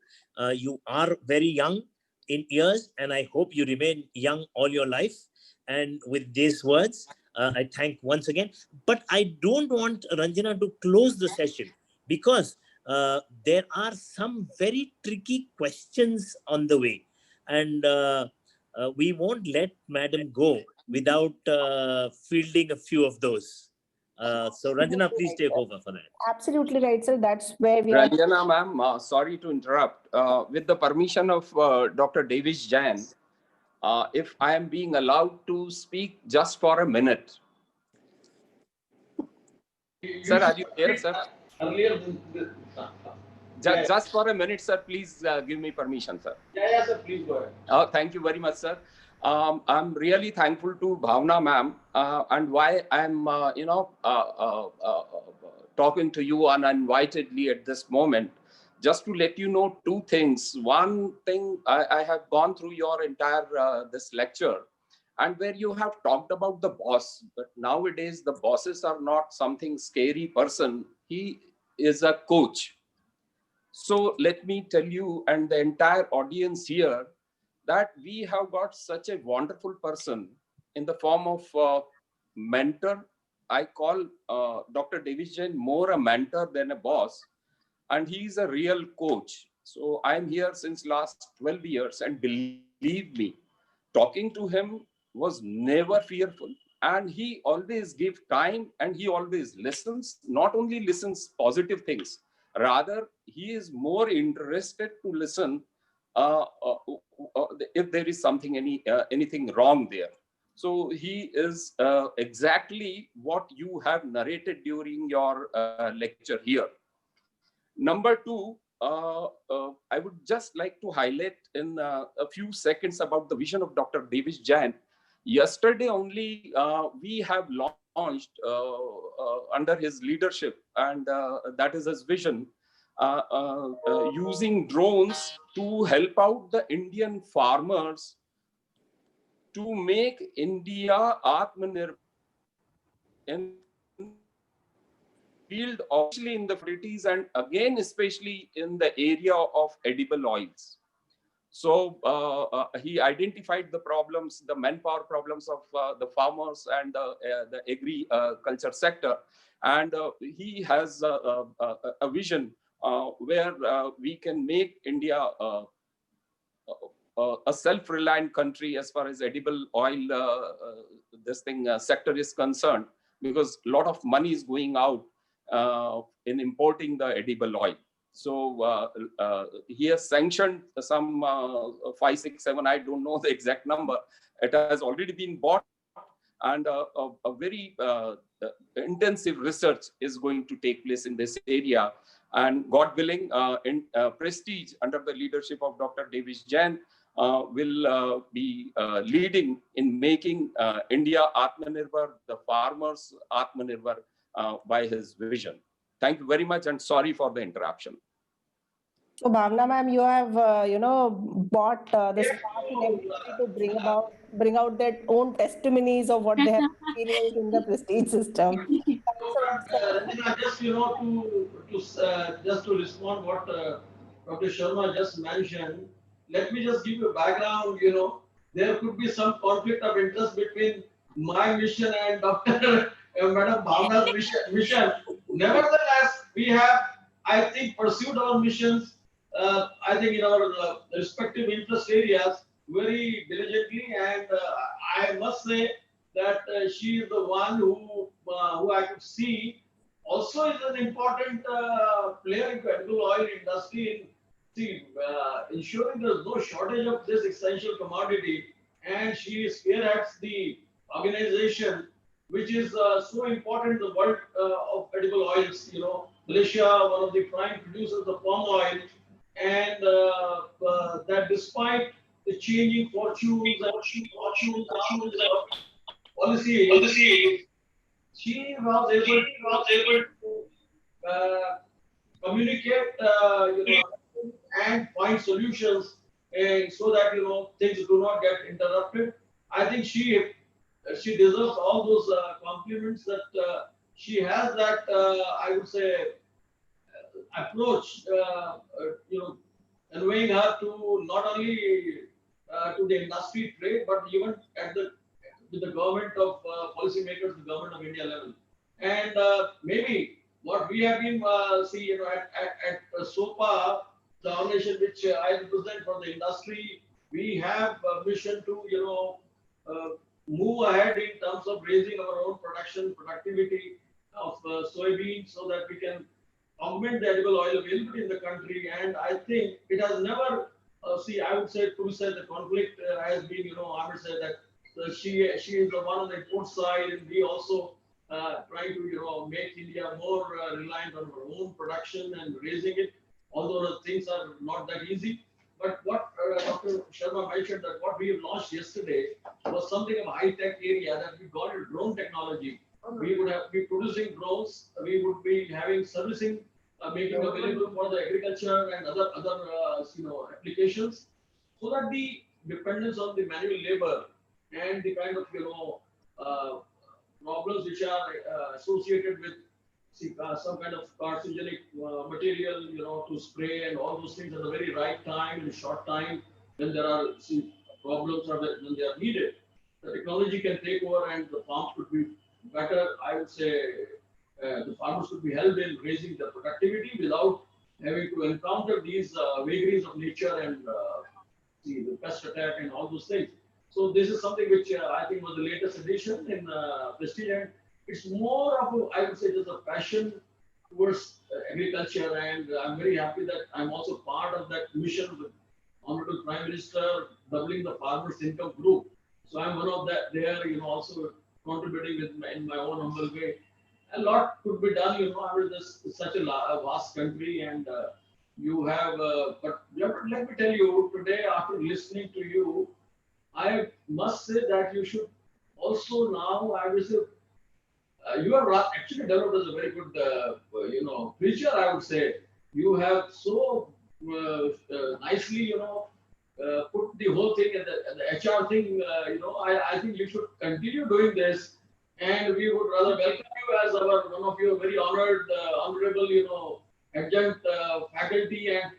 You are very young in years, and I hope you remain young all your life. And with these words, I thank once again. But I don't want Ranjana to close the session, because there are some very tricky questions on the way, and we won't let Madam go without fielding a few of those. So Ranjana, please take over for that. Absolutely right, sir. That's where we are. Ranjana ma'am, sorry to interrupt. With the permission of Dr. Davis Jain, if I am being allowed to speak just for a minute. Sir, are you here, sir? Just for a minute, sir. Please give me permission, sir. Yeah, sir. Please go ahead. Oh, thank you very much, sir. I'm really thankful to Bhavna ma'am, and why I'm, talking to you uninvitedly at this moment. Just to let you know two things. One thing, I have gone through your entire this lecture, and where you have talked about the boss. But nowadays, the bosses are not something scary person. He is a coach. So let me tell you and the entire audience here that we have got such a wonderful person in the form of mentor. I call Dr. Davis Jain more a mentor than a boss, and he's a real coach. So I'm here since last 12 years, and believe me, talking to him was never fearful, and he always gives time, and he always listens, not only listens positive things, rather he is more interested to listen uh, uh, if there is something, anything wrong there. So he is exactly what you have narrated during your lecture here. Number two, I would just like to highlight in a few seconds about the vision of Dr. Davis Jain. Yesterday only, we have launched under his leadership, and that is his vision, using drones to help out the Indian farmers to make India Atmanirbhar in the field of, especially in the commodities, and again, especially in the area of edible oils. So he identified the problems, the manpower problems of the farmers and the agriculture sector. And he has a vision where we can make India a self-reliant country as far as edible oil this thing sector is concerned, because a lot of money is going out in importing the edible oil. So he has sanctioned some 5, 6, 7, I don't know the exact number. It has already been bought, and a very intensive research is going to take place in this area. And God willing, in Prestige, under the leadership of Dr. Davis Jain, will be leading in making India Atmanirbhar, the farmers Atmanirbhar, by his vision. Thank you very much, and sorry for the interruption. So, Bhavna ma'am, you have, bought the spark in everybody to bring out their own testimonies of what they have experienced in the prestige system. Ranjana, just just to respond what Dr. Sharma just mentioned, let me just give you a background. There could be some conflict of interest between my mission and Dr. Madam Bhavna's mission. Nevertheless, we have, I think, pursued our missions. I think in our respective interest areas very diligently, and I must say that she is the one who I could see also is an important player in the edible oil industry in ensuring there is no shortage of this essential commodity, and she spearheads the organization which is so important in the world of edible oils. Malaysia, one of the prime producers of palm oil, and that despite the changing fortunes of policy, she was able to communicate, and find solutions, so that things do not get interrupted. I think she deserves all those compliments that she has that I would say approach, conveying her to not only to the industry trade, but even at the with the government of policymakers, the government of India level. And maybe what we have been at SOPA, the organization which I represent for the industry, we have a mission to move ahead in terms of raising our own productivity of soybean, so that we can augment the edible oil availability in the country. And I think it has never, I would say, to say the conflict has been, I would say that she is the one on the import side, and we also trying to, make India more reliant on our own production and raising it. Although the things are not that easy, But what Dr. Sharma mentioned, that what we launched yesterday was something of a high-tech area, that we got a drone technology. We would have be producing drones. We would be having servicing, making available for the agriculture and other applications, so that the dependence on the manual labor and the kind of uh, problems which are associated with some kind of carcinogenic material, to spray and all those things at the very right time in a short time when there are problems or when they are needed. The technology can take over and the farm could be better. I would say the farmers could be helped in raising the productivity without having to encounter these vagaries of nature and the pest attack and all those things. So this is something which I think was the latest addition in Prestige, and it's more of a, I would say, just a passion towards agriculture, and I'm very happy that I'm also part of that mission with Honorable Prime Minister doubling the farmers' income group. So I'm one of that there, also contributing in my own humble way. A lot could be done, I mean, this is such a vast country, and you have, but let me tell you, today after listening to you, I must say that you should also now, I will say, you are actually developed as a very good, preacher, I would say. You have so nicely, put the whole thing at the HR thing. I think you should continue doing this, and we would rather welcome you as one of your very honored, honorable, adjunct faculty and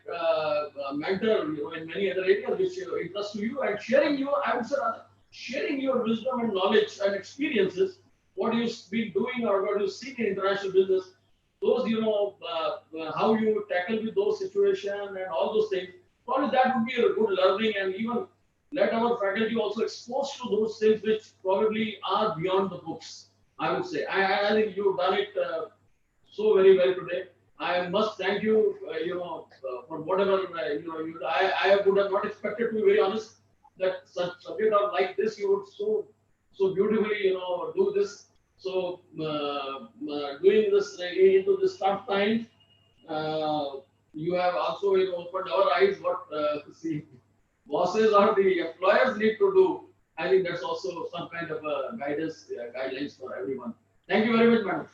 mentor, in many other areas which interest to you, and sharing your, I would say, sharing your wisdom and knowledge and experiences, what you've been doing or what you see in international business, those, how you tackle with those situations and all those things. Probably that would be a good learning, and even let our faculty also exposed to those things which probably are beyond the books. I would say. I think you've done it so very well today. I must thank you, for whatever, I would have not expected, to be very honest, that such subject or like this, you would so beautifully, do this. So, doing this into this tough time, you have also, opened our eyes what the bosses or the employers need to do. I think that's also some kind of guidance, guidelines for everyone. Thank you very much, madam.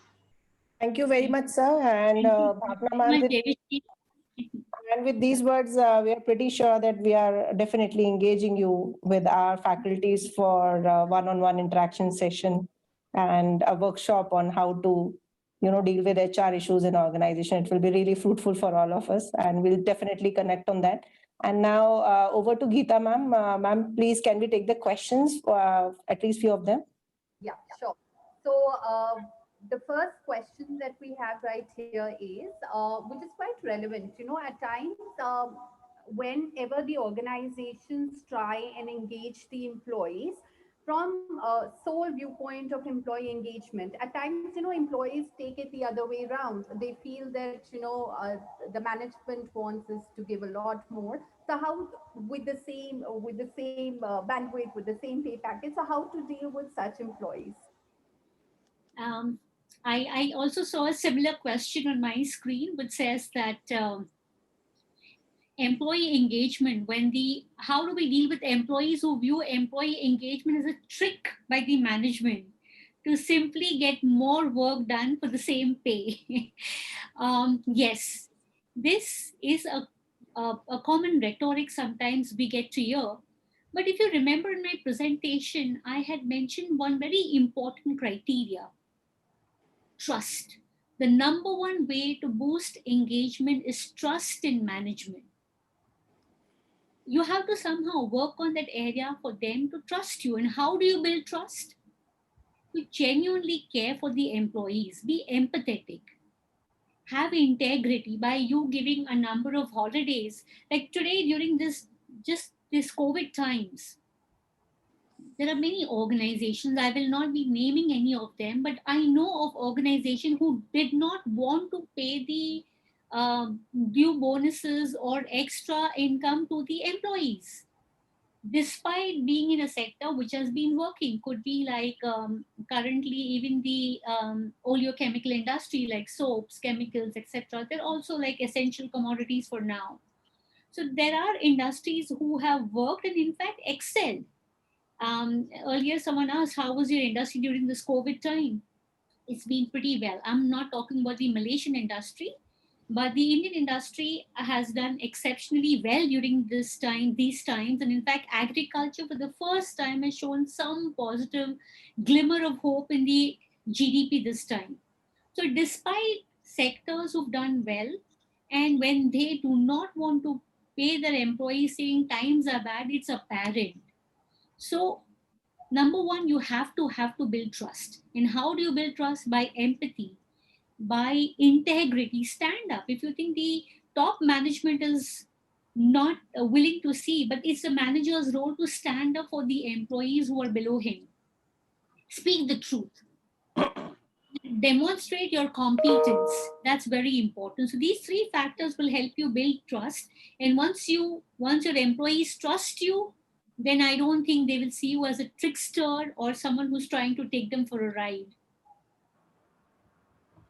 Thank you very much, sir. And Bhavna ma'am, with these words, we are pretty sure that we are definitely engaging you with our faculties for one-on-one interaction session and a workshop on how to, deal with HR issues in organization. It will be really fruitful for all of us, and we'll definitely connect on that. And now over to Geeta ma'am. Ma'am, please, can we take the questions, at least few of them? Yeah, sure. So the first question that we have right here is, which is quite relevant. At times, whenever the organizations try and engage the employees from a sole viewpoint of employee engagement, at times, employees take it the other way around. They feel that, the management wants us to give a lot more. So how, with the same bandwidth, with the same pay package, so how to deal with such employees? I also saw a similar question on my screen, which says that employee engagement, how do we deal with employees who view employee engagement as a trick by the management to simply get more work done for the same pay? Yes, this is a common rhetoric sometimes we get to hear. But if you remember in my presentation, I had mentioned one very important criteria: trust. The number one way to boost engagement is trust in management. You have to somehow work on that area for them to trust you. And how do you build trust? You genuinely care for the employees, be empathetic, have integrity by you giving a number of holidays. Like today, during this COVID times, there are many organizations, I will not be naming any of them, but I know of organizations who did not want to pay the due bonuses or extra income to the employees, despite being in a sector which has been working. Could be like currently even the oleochemical industry, like soaps, chemicals, etc. They're also like essential commodities for now. So there are industries who have worked and in fact excelled. Earlier, someone asked, how was your industry during this COVID time? It's been pretty well. I'm not talking about the Malaysian industry, but the Indian industry has done exceptionally well during these times. And in fact, agriculture for the first time has shown some positive glimmer of hope in the GDP this time. So despite sectors who've done well, and when they do not want to pay their employees saying times are bad, it's apparent. So number one, you have to build trust. And how do you build trust? By empathy, by integrity. Stand up if you think the top management is not willing to see, but it's the manager's role to stand up for the employees who are below him. Speak the truth, demonstrate your competence. That's very important. So these three factors will help you build trust. And once your employees trust you, then I don't think they will see you as a trickster or someone who's trying to take them for a ride.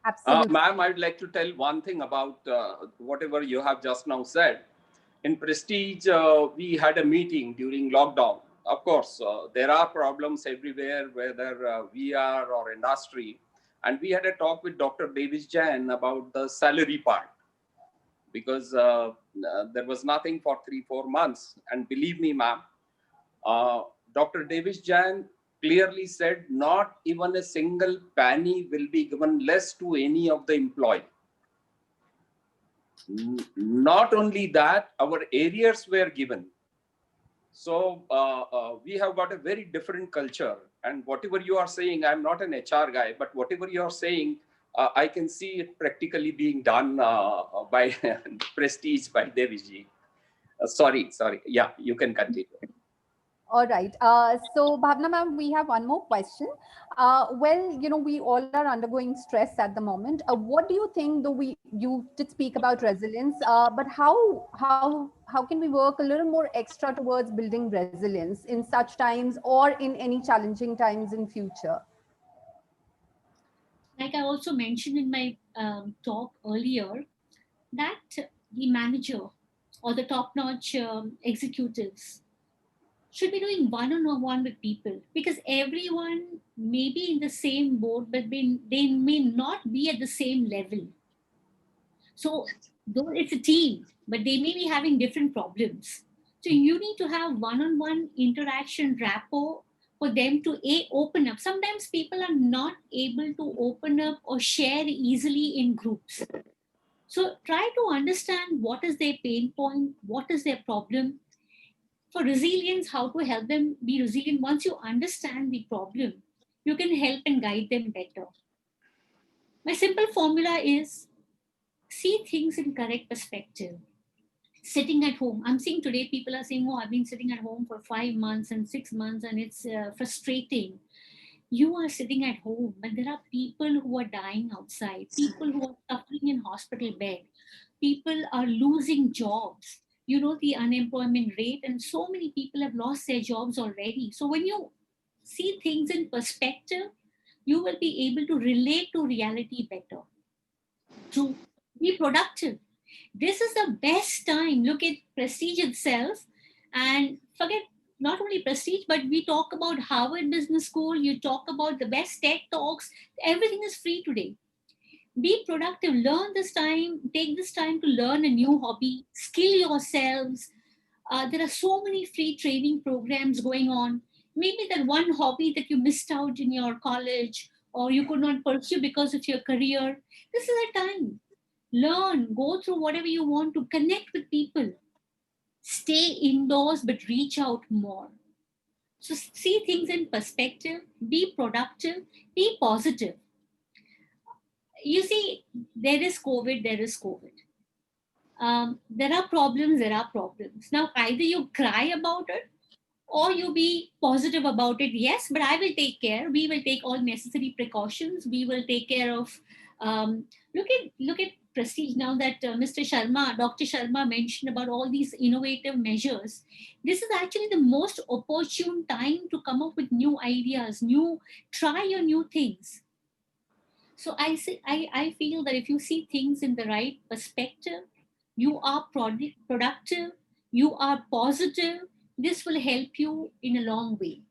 Absolutely. Ma'am, I'd like to tell one thing about whatever you have just now said. In Prestige, we had a meeting during lockdown. Of course, there are problems everywhere, whether we are or industry. And we had a talk with Dr. Davis Jain about the salary part, because there was nothing for 3-4 months. And believe me, ma'am, Dr. Davis Jain clearly said not even a single penny will be given less to any of the employee. Not only that, our arrears were given. So we have got a very different culture. And whatever you are saying, I'm not an HR guy, but whatever you are saying, I can see it practically being done by Prestige, by Devisji. Sorry. Yeah, you can continue. All right. So, Bhavna ma'am, we have one more question. Well, we all are undergoing stress at the moment. What do you think, though you did speak about resilience, but how can we work a little more extra towards building resilience in such times or in any challenging times in future? Like I also mentioned in my talk earlier, that the manager or the top-notch executives should be doing one-on-one with people, because everyone may be in the same boat, but they may not be at the same level. So though it's a team, but they may be having different problems. So you need to have one-on-one interaction rapport for them to open up. Sometimes people are not able to open up or share easily in groups. So try to understand what is their pain point, what is their problem. For resilience, how to help them be resilient. Once you understand the problem, you can help and guide them better. My simple formula is see things in correct perspective. Sitting at home, I'm seeing today people are saying, oh, I've been sitting at home for 5 months and 6 months and it's frustrating. You are sitting at home, but there are people who are dying outside, people who are suffering in hospital bed, people are losing jobs. The unemployment rate, and so many people have lost their jobs already. So when you see things in perspective, you will be able to relate to reality better. To be productive, this is the best time. Look at Prestige itself and forget not only Prestige, but we talk about Harvard Business School, you talk about the best tech talks, everything is free today. Be productive, learn this time, take this time to learn a new hobby, skill yourselves. There are so many free training programs going on. Maybe that one hobby that you missed out in your college or you could not pursue because of your career, this is a time. Learn, go through whatever you want to connect with people. Stay indoors, but reach out more. So see things in perspective, be productive, be positive. You see, there is COVID, there is COVID. There are problems, there are problems. Now, either you cry about it or you be positive about it. Yes, but I will take care. We will take all necessary precautions. We will take care of. Look at Prestige now that Mr. Sharma, Dr. Sharma mentioned about all these innovative measures. This is actually the most opportune time to come up with new ideas, try your new things. So I feel that if you see things in the right perspective, you are productive, you are positive, this will help you in a long way.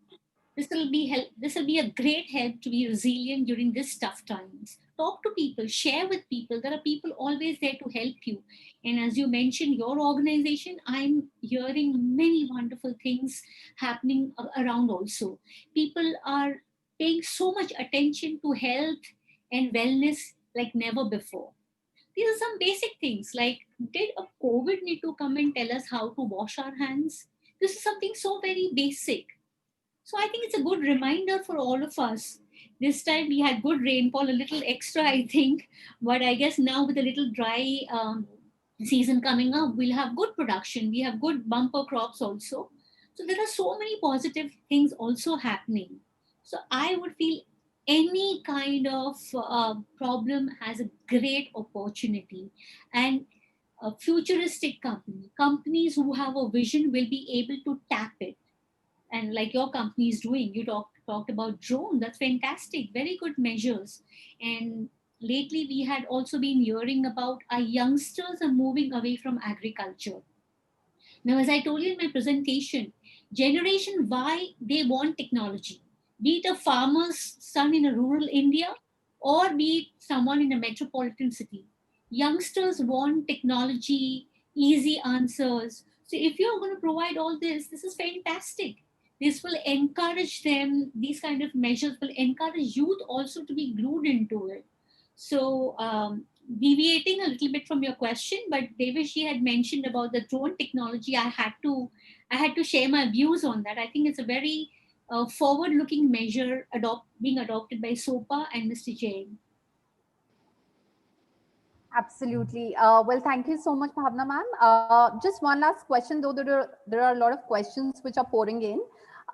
This will be a great help to be resilient during these tough times. Talk to people, share with people. There are people always there to help you. And as you mentioned, your organization, I'm hearing many wonderful things happening around also. People are paying so much attention to health and wellness like never before. These are some basic things like, did a COVID need to come and tell us how to wash our hands? This is something so very basic. So I think it's a good reminder for all of us. This time we had good rainfall, a little extra, I think. But I guess now with a little dry season coming up, we'll have good production. We have good bumper crops also. So there are so many positive things also happening. So I would feel any kind of problem has a great opportunity. And a futuristic companies who have a vision will be able to tap it, and like your company is doing. You talked about drone. That's fantastic. Very good measures. And lately we had also been hearing about our youngsters are moving away from agriculture. Now, as I told you in my presentation, Generation Y, they want technology. Be it a farmer's son in a rural India or be it someone in a metropolitan city. Youngsters want technology, easy answers. So if you're going to provide all this is fantastic. This will encourage them, these kind of measures will encourage youth also to be glued into it. So deviating a little bit from your question, but Devish had mentioned about the drone technology. I had to share my views on that. I think it's a very forward-looking measure being adopted by SOPA and Mr. Jain. Absolutely. Well, thank you so much, Bhavna ma'am. Just one last question, though there are a lot of questions which are pouring in.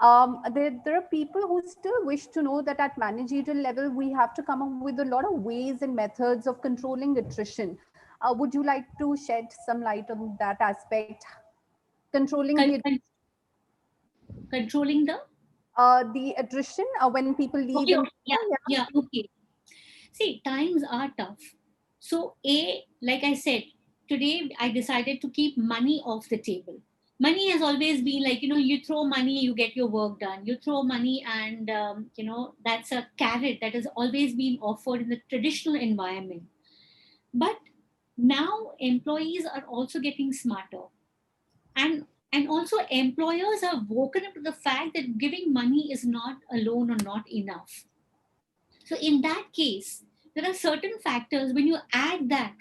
There are people who still wish to know that at managerial level, we have to come up with a lot of ways and methods of controlling attrition. Would you like to shed some light on that aspect? Controlling Controlling the attrition when people leave. okay, yeah, okay. See, times are tough. So, like I said, today I decided to keep money off the table. Money has always been like, you throw money, you get your work done. You throw money, and, that's a carrot that has always been offered in the traditional environment. But now employees are also getting smarter. And also employers have woken up to the fact that giving money is not alone or not enough. So in that case, there are certain factors when you add that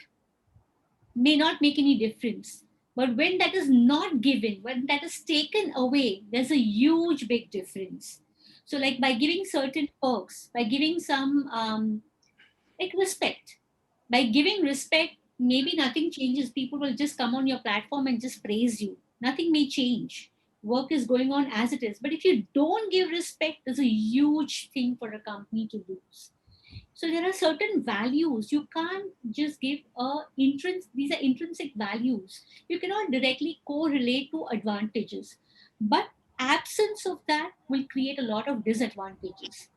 may not make any difference. But when that is not given, when that is taken away, there's a huge big difference. So like by giving certain perks, by giving some like respect, by giving respect, maybe nothing changes. People will just come on your platform and just praise you. Nothing may change. Work is going on as it is. But if you don't give respect, there's a huge thing for a company to lose. So there are certain values you can't just give these are intrinsic values. You cannot directly correlate to advantages. But absence of that will create a lot of disadvantages.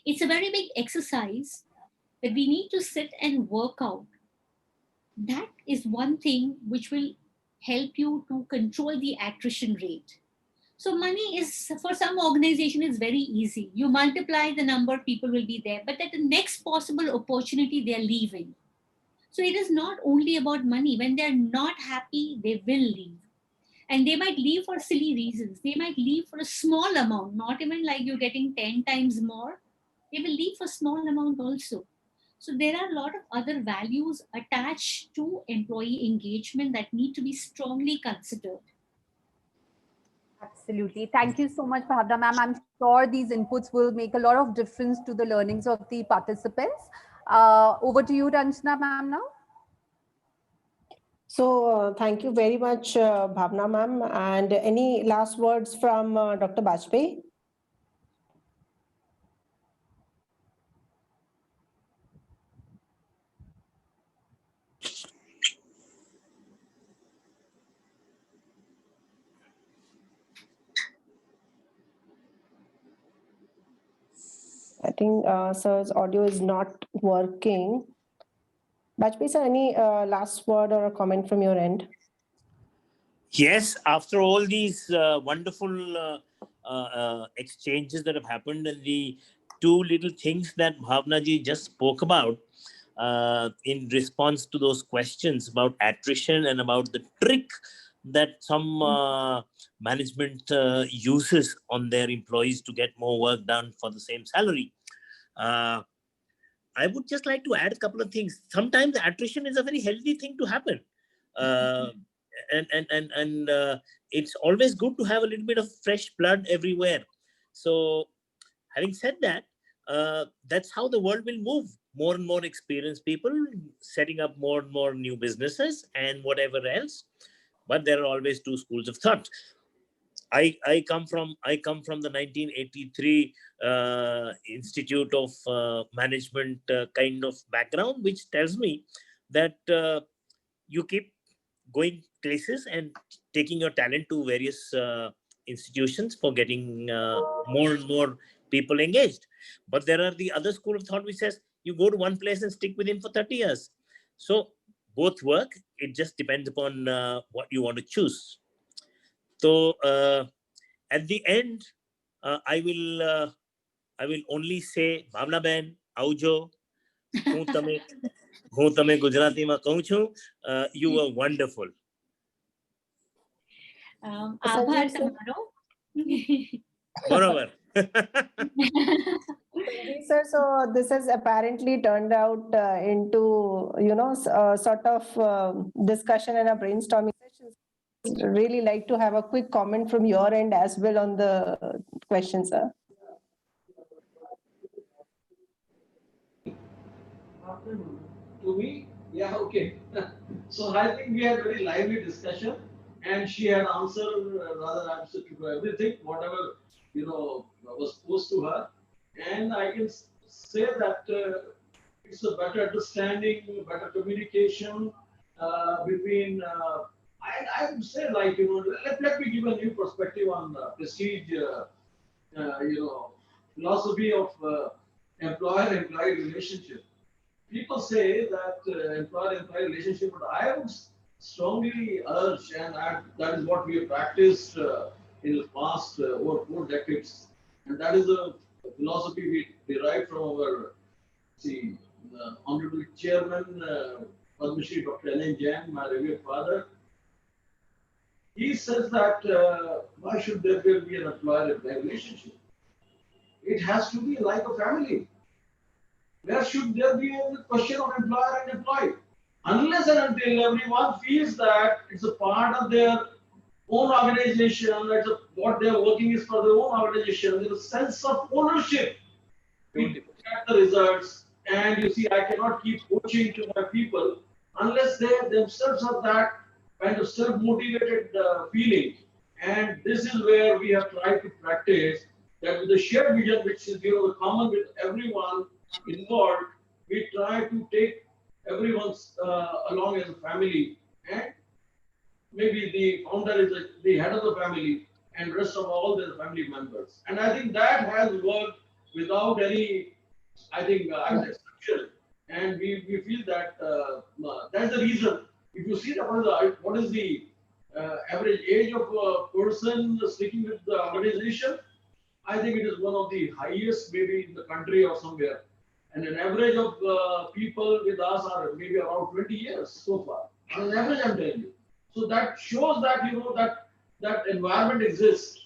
It's a very big exercise that we need to sit and work out. That is one thing which will help you to control the attrition rate. So money is, for some organization, is very easy. You multiply the number, people will be there, but at the next possible opportunity, they are leaving. So it is not only about money. When they are not happy, they will leave. And they might leave for silly reasons. They might leave for a small amount, not even like you're getting 10 times more. They will leave for small amount also. So there are a lot of other values attached to employee engagement that need to be strongly considered. Absolutely. Thank you so much, Bhavna ma'am. I'm sure these inputs will make a lot of difference to the learnings of the participants. Over to you, Ranjana ma'am now. So thank you very much, Bhavna ma'am. And any last words from Dr. Bajpayee? I think sir's audio is not working. Bajpayee sir, any last word or a comment from your end? Yes, after all these wonderful exchanges that have happened, and the two little things that Bhavna ji just spoke about in response to those questions about attrition and about the trick that some management uses on their employees to get more work done for the same salary. I would just like to add a couple of things. Sometimes attrition is a very healthy thing to happen. And it's always good to have a little bit of fresh blood everywhere. So having said that, that's how the world will move. More and more experienced people setting up more and more new businesses and whatever else. But there are always two schools of thought. I come from the 1983 Institute of Management kind of background, which tells me that you keep going places and taking your talent to various institutions for getting more and more people engaged. But there are the other school of thought which says you go to one place and stick with him for 30 years. So both work. It just depends upon what you want to choose. So at the end, I will only say, Bhavna Ben, Aujo, હું તમે ગુજરાતીમાં કહું છું, you were wonderful. આભાર તમારો. બરોબર. Sir, so this has apparently turned out into, sort of discussion and a brainstorming session. Really like to have a quick comment from your end as well on the question, sir. To me, yeah, okay. So I think we had very lively discussion, and she had answered rather answered to everything, whatever was posed to her, and I can say that it's a better understanding, better communication between. I would say, like, let me give a new perspective on prestige, philosophy of employer-employee relationship. People say that employer-employee relationship, but I would strongly urge, and that is what we have practiced in the past over 4 decades, and that is the philosophy we derived from our Honorable Chairman, Padma Shri Dr. N. Jain, my revered father. He says that why should there be an employer-employee relationship? It has to be like a family. Where should there be a question of employer and employee? Unless and until everyone feels that it's a part of their own organization, what they're working is for their own organization, there's a sense of ownership. We look at the results, and you see, I cannot keep coaching to my people unless they themselves have that kind of self-motivated feeling. And this is where we have tried to practice that with the shared vision, which is common with everyone involved, we try to take everyone's along as a family, and maybe the founder is the head of the family, and rest of all the family members. And I think that has worked without any, exception. And we feel that that's the reason. If you see what is the average age of a person sticking with the organization, I think it is one of the highest maybe in the country or somewhere. And an average of people with us are maybe around 20 years so far. On an average, I'm telling you. So that shows that, that environment exists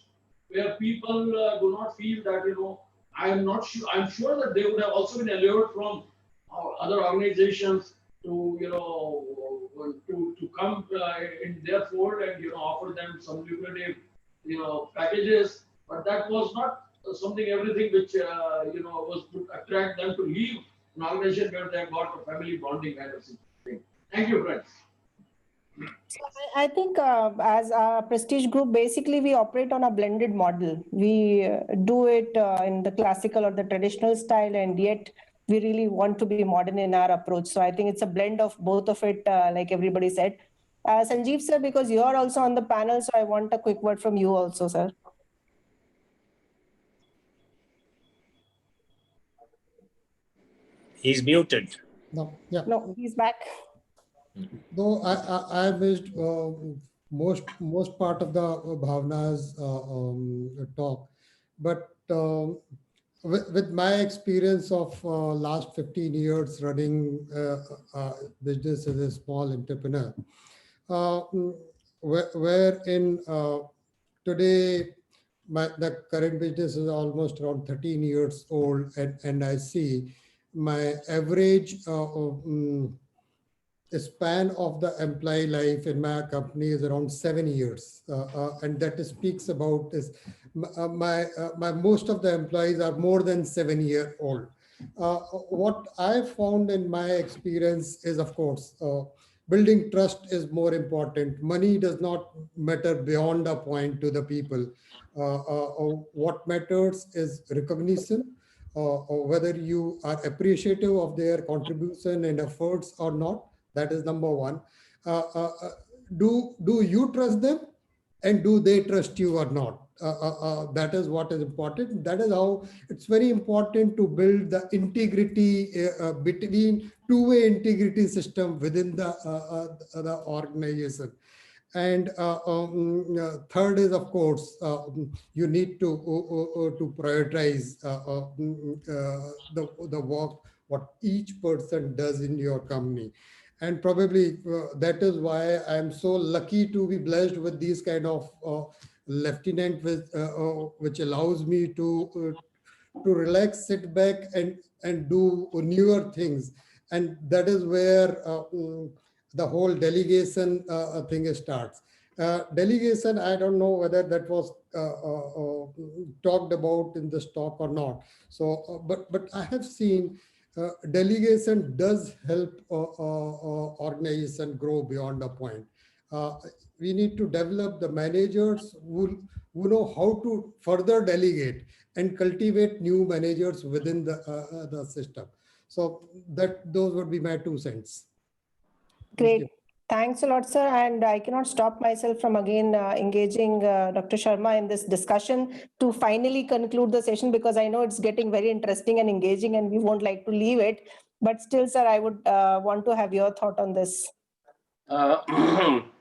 where people do not feel that, I'm sure that they would have also been allured from other organizations to, to come in their fold and, offer them some lucrative, packages. But that was not something, everything which, was to attract them to leave an organization where they have got a family bonding kind of thing. Thank you, friends. So I think as a Prestige Group, basically we operate on a blended model. We do it in the classical or the traditional style, and yet we really want to be modern in our approach. So I think it's a blend of both of it, like everybody said. Sanjeev sir, because you are also on the panel, so I want a quick word from you also, sir. He's muted. No, yeah. No, he's back. Though I missed most part of the Bhavna's talk, but with my experience of last 15 years running business as a small entrepreneur, wherein today the current business is almost around 13 years old, and I see my average span of the employee life in my company is around 7 years, and that speaks about is my most of the employees are more than 7 year old. What I found in my experience is, of course, building trust is more important. Money does not matter beyond a point to the people. What matters is recognition, or whether you are appreciative of their contribution and efforts or not. That is number one. Do you trust them, and do they trust you or not? That is what is important. That is how it's very important to build the integrity between two-way integrity system within the organization. And third is, of course, you need to prioritize the work what each person does in your company. And probably that is why I'm so lucky to be blessed with these kind of lieutenant which allows me to relax, sit back, and do newer things. And that is where the whole delegation thing starts. Delegation, I don't know whether that was talked about in this talk or not. So, but I have seen delegation does help organization grow beyond a point. We need to develop the managers who know how to further delegate and cultivate new managers within the system. So that those would be my 2 cents. Great. Thanks a lot, sir. And I cannot stop myself from again engaging Dr. Sharma in this discussion to finally conclude the session, because I know it's getting very interesting and engaging and we won't like to leave it. But still, sir, I would want to have your thought on this.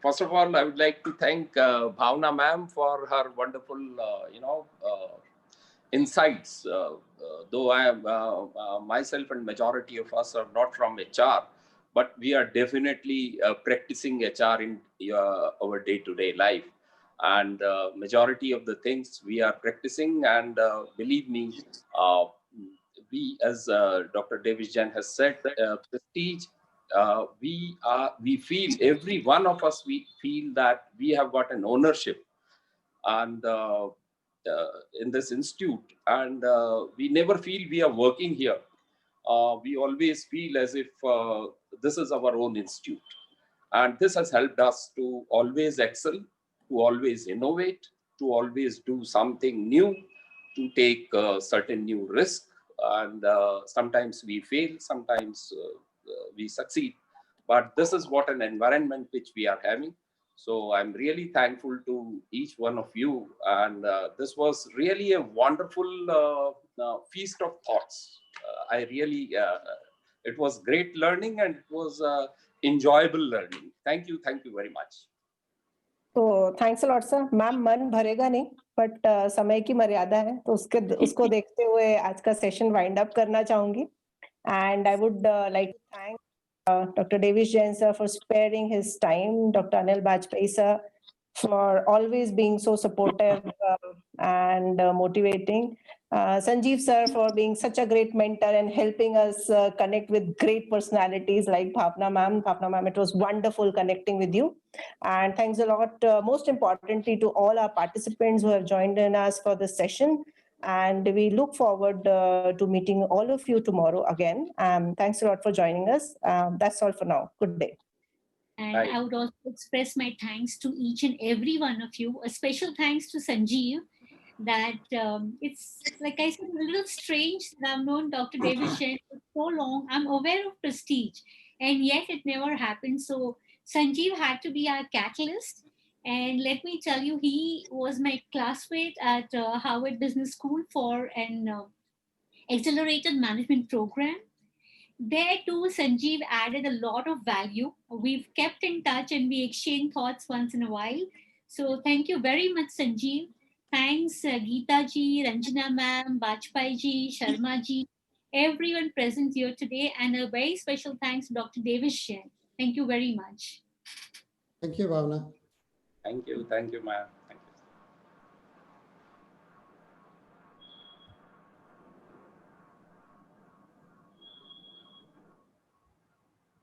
First of all, I would like to thank Bhavna ma'am for her wonderful, insights. Though I am myself and majority of us are not from HR, but we are definitely practicing HR in our day-to-day life. And majority of the things we are practicing, and believe me, we, as Dr. Davis Jain has said, prestige. We feel, every one of us, we feel that we have got an ownership and in this institute, and we never feel we are working here. We always feel as if this is our own institute, and this has helped us to always excel, to always innovate, to always do something new, to take certain new risk. And sometimes we fail, sometimes we succeed. But this is what an environment which we are having. So I'm really thankful to each one of you. And this was really a wonderful feast of thoughts. I really, it was great learning, and it was enjoyable learning. Thank you very much. तो thanks a lot sir. Ma'am, मन भरेगा नहीं, but समय की मर्यादा है, तो उसको देखते हुए आज का सेशन वाइंड अप करना चाहूंगी. And I would like to thank Dr. Davis Jain sir for sparing his time, Dr. Anil Bajpai sir for always being so supportive and motivating, Sanjeev sir for being such a great mentor and helping us connect with great personalities like Bhavna ma'am. Bhavna ma'am, it was wonderful connecting with you. And thanks a lot, most importantly, to all our participants who have joined in us for this session. And we look forward to meeting all of you tomorrow again. Thanks a lot for joining us. That's all for now. Good day. And I would also express my thanks to each and every one of you. A special thanks to Sanjeev, that it's, like I said, a little strange that I've known Dr. Davis Jain for so long. I'm aware of Prestige, and yet it never happened. So Sanjeev had to be our catalyst. And let me tell you, he was my classmate at Harvard Business School for an accelerated management program. there too, Sanjeev added a lot of value. We've kept in touch and we exchange thoughts once in a while. So thank you very much, Sanjeev. Thanks, Geeta ji, Ranjana ma'am, Bajpai ji, Sharma ji, everyone present here today, and a very special thanks to Dr. Davis Jain. Thank you very much. Thank you, Bhavna. Thank you. Thank you, Maya.